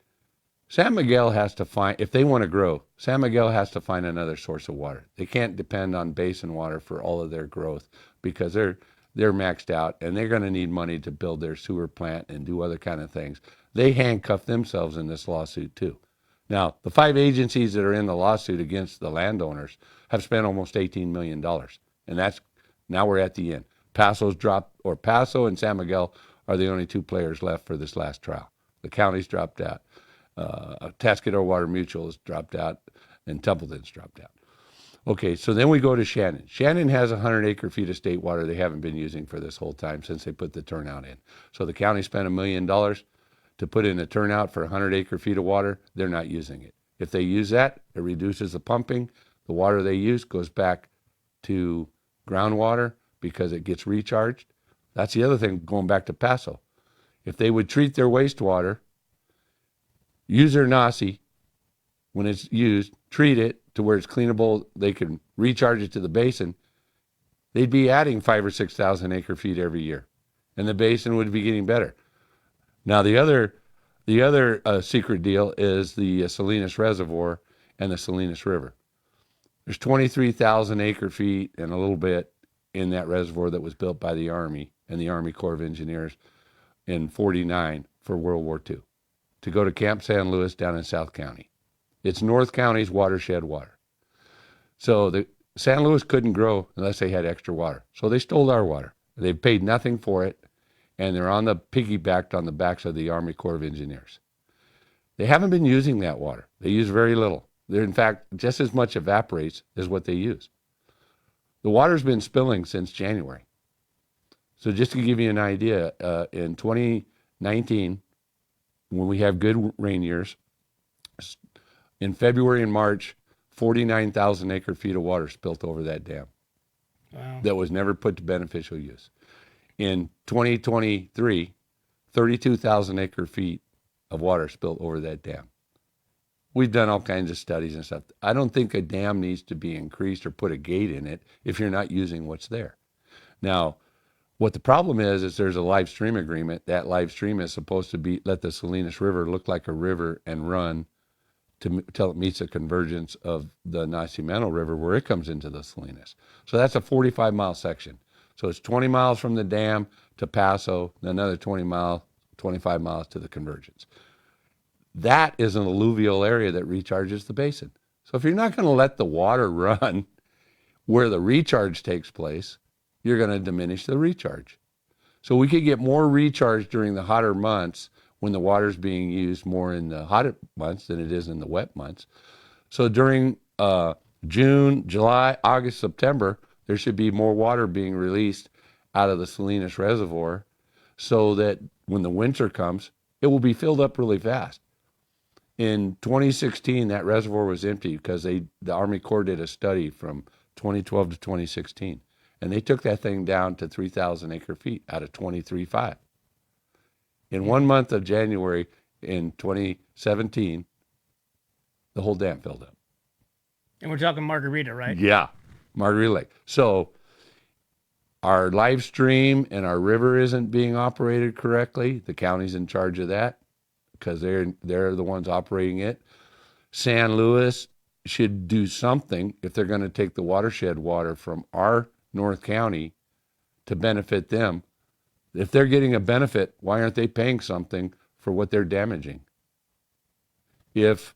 San Miguel has to find, if they want to grow, San Miguel has to find another source of water. They can't depend on basin water for all of their growth because they're maxed out, and they're going to need money to build their sewer plant and do other kind of things. They handcuff themselves in this lawsuit too. Now, the 5 agencies that are in the lawsuit against the landowners have spent almost $18 million, and now we're at the end. Paso and San Miguel are the only 2 players left for this last trial. The county's dropped out. Atascadero Water Mutual has dropped out, and Templeton's dropped out. Okay, so then we go to Shannon. Shannon has 100 acre feet of state water they haven't been using for this whole time since they put the turnout in. So the county spent $1 million to put in a turnout for 100 acre feet of water. They're not using it. If they use that, it reduces the pumping. The water they use goes back to groundwater because it gets recharged. That's the other thing going back to Paso. If they would treat their wastewater, use their Nasi when it's used, treat it to where it's cleanable, they can recharge it to the basin, they'd be adding 5,000 or 6,000 acre feet every year, and the basin would be getting better. Now, the other secret deal is the Salinas Reservoir and the Salinas River. There's 23,000 acre feet and a little bit in that reservoir that was built by the Army and the Army Corps of Engineers in '49 for World War II to go to Camp San Luis down in South County. It's North County's watershed water. So the San Luis couldn't grow unless they had extra water. So they stole our water. They paid nothing for it, and they're piggybacked on the backs of the Army Corps of Engineers. They haven't been using that water. They use very little. They're, in fact, just as much evaporates as what they use. The water's been spilling since January. So just to give you an idea, in 2019, when we have good rain years, in February and March, 49,000 acre feet of water spilt over that dam. Wow. That was never put to beneficial use. In 2023, 32,000 acre feet of water spilt over that dam. We've done all kinds of studies and stuff. I don't think a dam needs to be increased or put a gate in it if you're not using what's there. Now, what the problem is there's a live stream agreement. That live stream is supposed to let the Salinas River look like a river and run till it meets the convergence of the Nacimiento River where it comes into the Salinas. So that's a 45-mile section. So it's 20 miles from the dam to Paso, and another 25 miles to the convergence. That is an alluvial area that recharges the basin. So if you're not going to let the water run where the recharge takes place, you're going to diminish the recharge. So we could get more recharge during the hotter months when the water's being used more in the hotter months than it is in the wet months. So during June, July, August, September, there should be more water being released out of the Salinas Reservoir so that when the winter comes, it will be filled up really fast. In 2016, that reservoir was empty because the Army Corps did a study from 2012 to 2016, and they took that thing down to 3,000 acre feet out of 23.5. In 1 month of January in 2017, the whole dam filled up. And we're talking Margarita, right? Yeah, Margarita Lake. So our live stream and our river isn't being operated correctly. The county's in charge of that because they're the ones operating it. San Luis should do something if they're going to take the watershed water from our North County to benefit them. If they're getting a benefit, why aren't they paying something for what they're damaging? If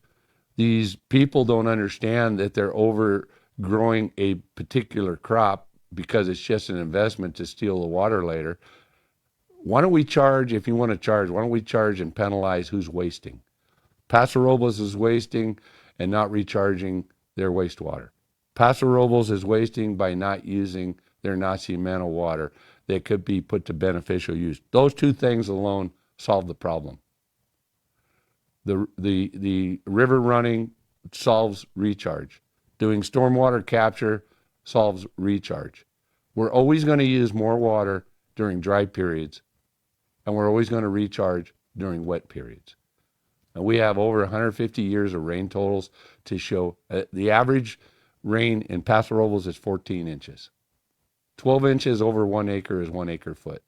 these people don't understand that they're overgrowing a particular crop because it's just an investment to steal the water later, why don't we charge, if you want to charge, why don't we charge and penalize who's wasting? Paso Robles is wasting and not recharging their wastewater. Paso Robles is wasting by not using their Nacimiento water that could be put to beneficial use. Those two things alone solve the problem. The river running solves recharge. Doing stormwater capture solves recharge. We're always going to use more water during dry periods, and we're always going to recharge during wet periods. And we have over 150 years of rain totals to show the average rain in Paso Robles is 14 inches. 12 inches over 1 acre is 1 acre foot.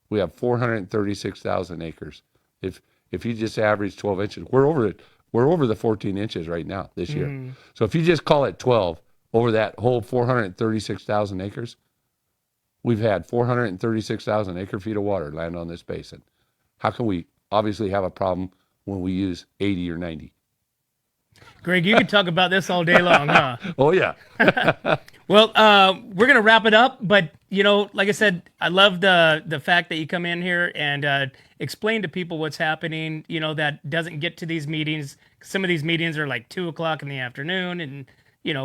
We have 436,000 acres. If you just average 12 inches, we're over the 14 inches right now this year. So if you just call it 12 over that whole 436,000 acres, we've had 436,000 acre feet of water land on this basin. How can we obviously have a problem when we use 80 or 90? Greg, you could talk about this all day long, huh? Oh, yeah. Well, we're going to wrap it up, but, like I said, I love the fact that you come in here and explain to people what's happening, that doesn't get to these meetings. Some of these meetings are like 2 o'clock in the afternoon, and,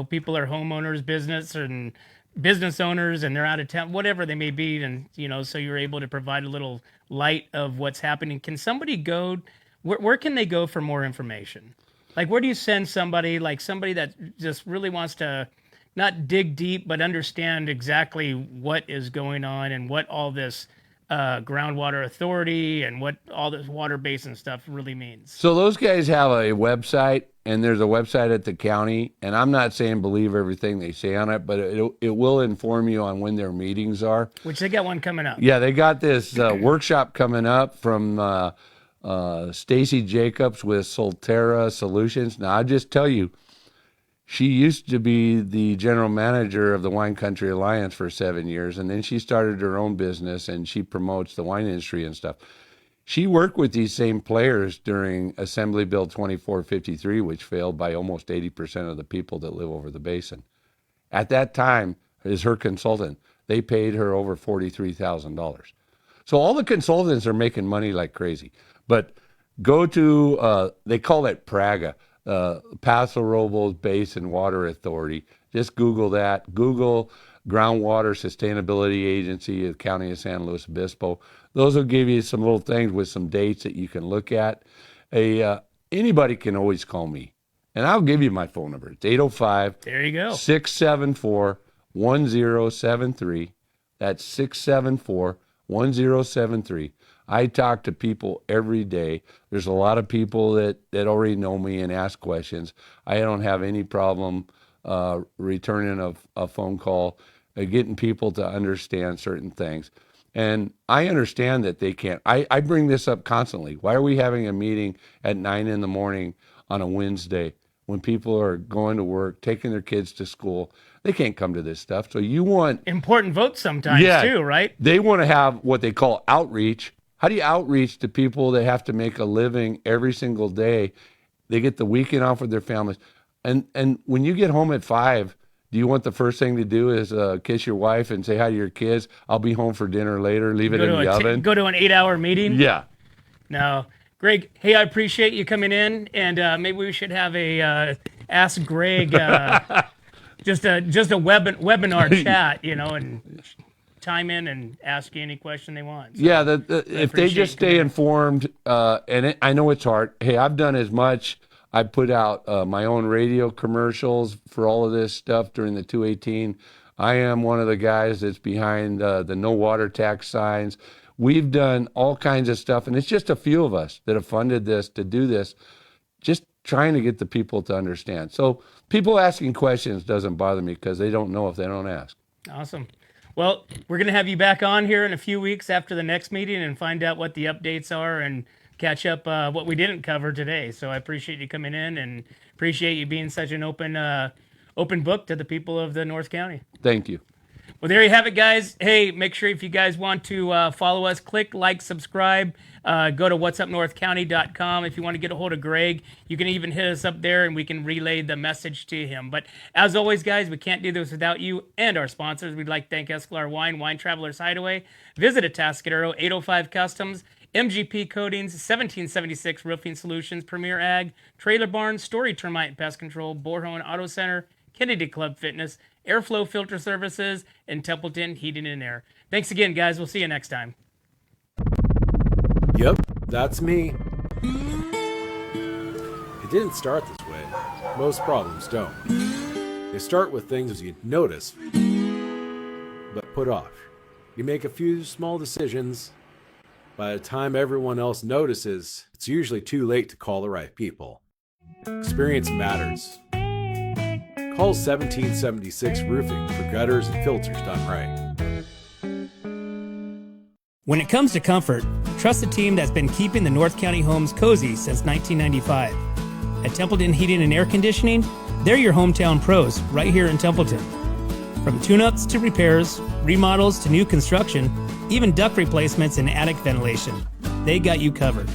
people are homeowners, business owners, and they're out of town, whatever they may be, and, so you're able to provide a little light of what's happening. Can somebody go, where can they go for more information? Like, where do you send somebody, that just really wants to not dig deep, but understand exactly what is going on and what all this groundwater authority and what all this water basin stuff really means? So those guys have a website, and there's a website at the county, and I'm not saying believe everything they say on it, but it will inform you on when their meetings are. Which they got one coming up. Yeah, they got this workshop coming up from Stacy Jacobs with Solterra Solutions. Now, I'll just tell you, she used to be the general manager of the Wine Country Alliance for 7 years, and then she started her own business, and she promotes the wine industry and stuff. She worked with these same players during Assembly Bill 2453, which failed by almost 80% of the people that live over the basin. At that time, as her consultant, they paid her over $43,000. So all the consultants are making money like crazy. But go to, they call it PRAGA, Paso Robles Basin Water Authority. Just Google that. Google Groundwater Sustainability Agency of the County of San Luis Obispo. Those will give you some little things with some dates that you can look at. Anybody can always call me. And I'll give you my phone number. It's 805 There you go. 674 1073. That's 674 1073. I talk to people every day. There's a lot of people that already know me and ask questions. I don't have any problem returning a phone call, getting people to understand certain things. And I understand that they can't. I bring this up constantly. Why are we having a meeting at 9 in the morning on a Wednesday when people are going to work, taking their kids to school? They can't come to this stuff. So you want important votes sometimes too, right? They want to have what they call outreach. How do you outreach to people that have to make a living every single day? They get the weekend off with their families. And when you get home at 5, do you want the first thing to do is kiss your wife and say hi to your kids? I'll be home for dinner later. Leave it in the oven. Go to an 8-hour meeting? Yeah. No. Greg, hey, I appreciate you coming in, and maybe we should have a Ask Greg, just a webinar chat, and chime in and ask you any question they want. So yeah, if they just stay informed, I know it's hard. Hey, I've done as much. I put out my own radio commercials for all of this stuff during the 218. I am one of the guys that's behind the no water tax signs. We've done all kinds of stuff, and it's just a few of us that have funded this to do this, just trying to get the people to understand. So people asking questions doesn't bother me because they don't know if they don't ask. Awesome. Well, we're going to have you back on here in a few weeks after the next meeting and find out what the updates are and catch up what we didn't cover today. So I appreciate you coming in and appreciate you being such an open book to the people of the North County. Thank you. Well, there you have it, guys. Hey, make sure if you guys want to follow us, click like, subscribe. Go to whatsupnorthcounty.com. If you want to get a hold of Greg, you can even hit us up there and we can relay the message to him. But as always, guys, we can't do this without you and our sponsors. We'd like to thank Escalar Wine Travelers Hideaway. Visit Atascadero, 805 Customs, MGP Coatings, 1776 Roofing Solutions, Premier Ag, Trailer Barn, Story Termite and Pest Control, Borhone Auto Center, Kennedy Club Fitness, Airflow Filter Services, and Templeton Heating and Air. Thanks again, guys. We'll see you next time. Yep, that's me. It didn't start this way. Most problems don't. They start with things you notice, but put off. You make a few small decisions. By the time everyone else notices, it's usually too late to call the right people. Experience matters. Call 1776 Roofing for gutters and filters done right. When it comes to comfort, trust the team that's been keeping the North County homes cozy since 1995. At Templeton Heating and Air Conditioning, they're your hometown pros right here in Templeton. From tune-ups to repairs, remodels to new construction, even duct replacements and attic ventilation, they got you covered.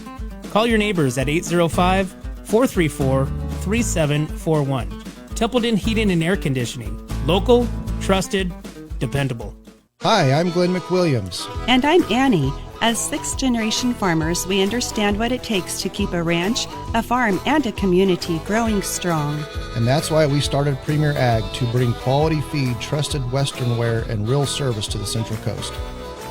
Call your neighbors at 805-434-3741. Templeton Heating and Air Conditioning. Local, trusted, dependable. Hi, I'm Glenn McWilliams. And I'm Annie. As sixth-generation farmers, we understand what it takes to keep a ranch, a farm, and a community growing strong. And that's why we started Premier Ag to bring quality feed, trusted Western wear, and real service to the Central Coast.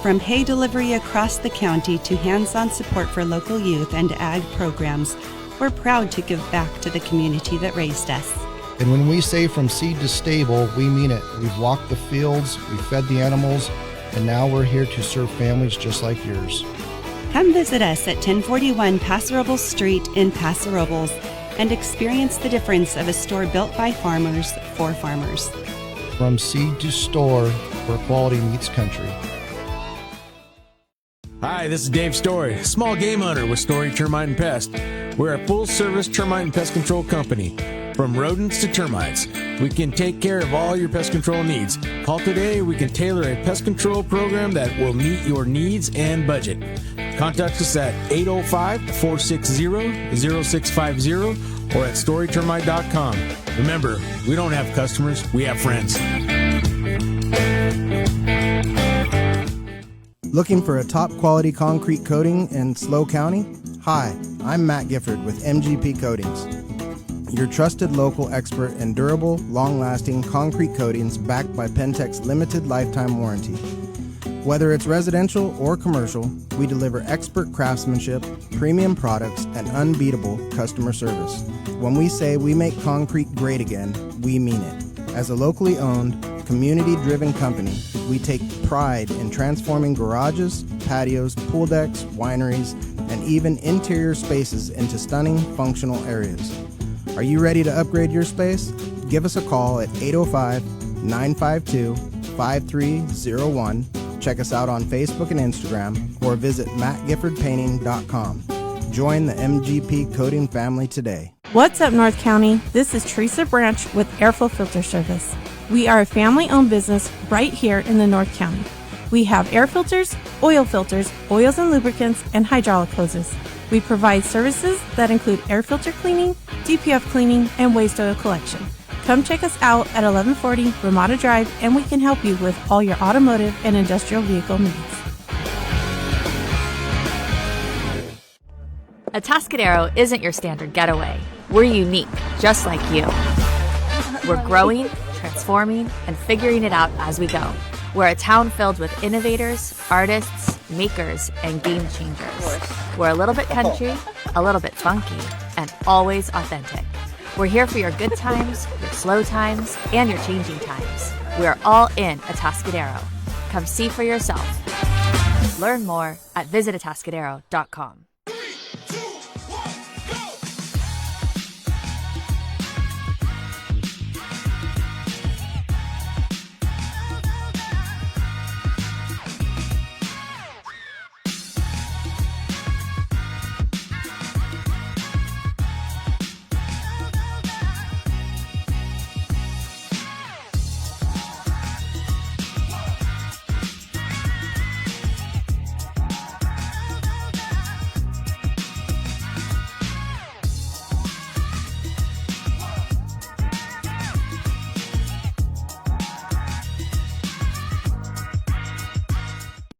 From hay delivery across the county to hands-on support for local youth and ag programs, we're proud to give back to the community that raised us. And when we say from seed to stable, we mean it. We've walked the fields, we've fed the animals, and now we're here to serve families just like yours. Come visit us at 1041 Paso Robles Street in Paso Robles and experience the difference of a store built by farmers for farmers. From seed to store, where quality meets country. Hi, this is Dave Story, small game hunter with Story Termite and Pest. We're a full-service termite and pest control company. From rodents to termites, we can take care of all your pest control needs. Call today, we can tailor a pest control program that will meet your needs and budget. Contact us at 805-460-0650 or at storytermite.com. Remember, we don't have customers, we have friends. Looking for a top quality concrete coating in SLO County? Hi, I'm Matt Gifford with MGP Coatings, your trusted local expert in durable, long-lasting concrete coatings backed by Pentec's limited lifetime warranty. Whether it's residential or commercial, we deliver expert craftsmanship, premium products, and unbeatable customer service. When we say we make concrete great again, we mean it. As a locally owned, community-driven company, we take pride in transforming garages, patios, pool decks, wineries, and even interior spaces into stunning, functional areas. Are you ready to upgrade your space? Give us a call at 805-952-5301. Check us out on Facebook and Instagram, or visit mattgiffordpainting.com. Join the MGP Coating family today. What's up, North County? This is Teresa Branch with Airflow Filter Service. We are a family-owned business right here in the North County. We have air filters, oils and lubricants, and hydraulic hoses. We provide services that include air filter cleaning, DPF cleaning, and waste oil collection. Come check us out at 1140 Ramada Drive, and we can help you with all your automotive and industrial vehicle needs. Atascadero isn't your standard getaway. We're unique, just like you. We're growing, transforming, and figuring it out as we go. We're a town filled with innovators, artists, makers, and game changers. We're a little bit country, a little bit funky, and always authentic. We're here for your good times, your slow times, and your changing times. We're all in Atascadero. Come see for yourself. Learn more at visitatascadero.com.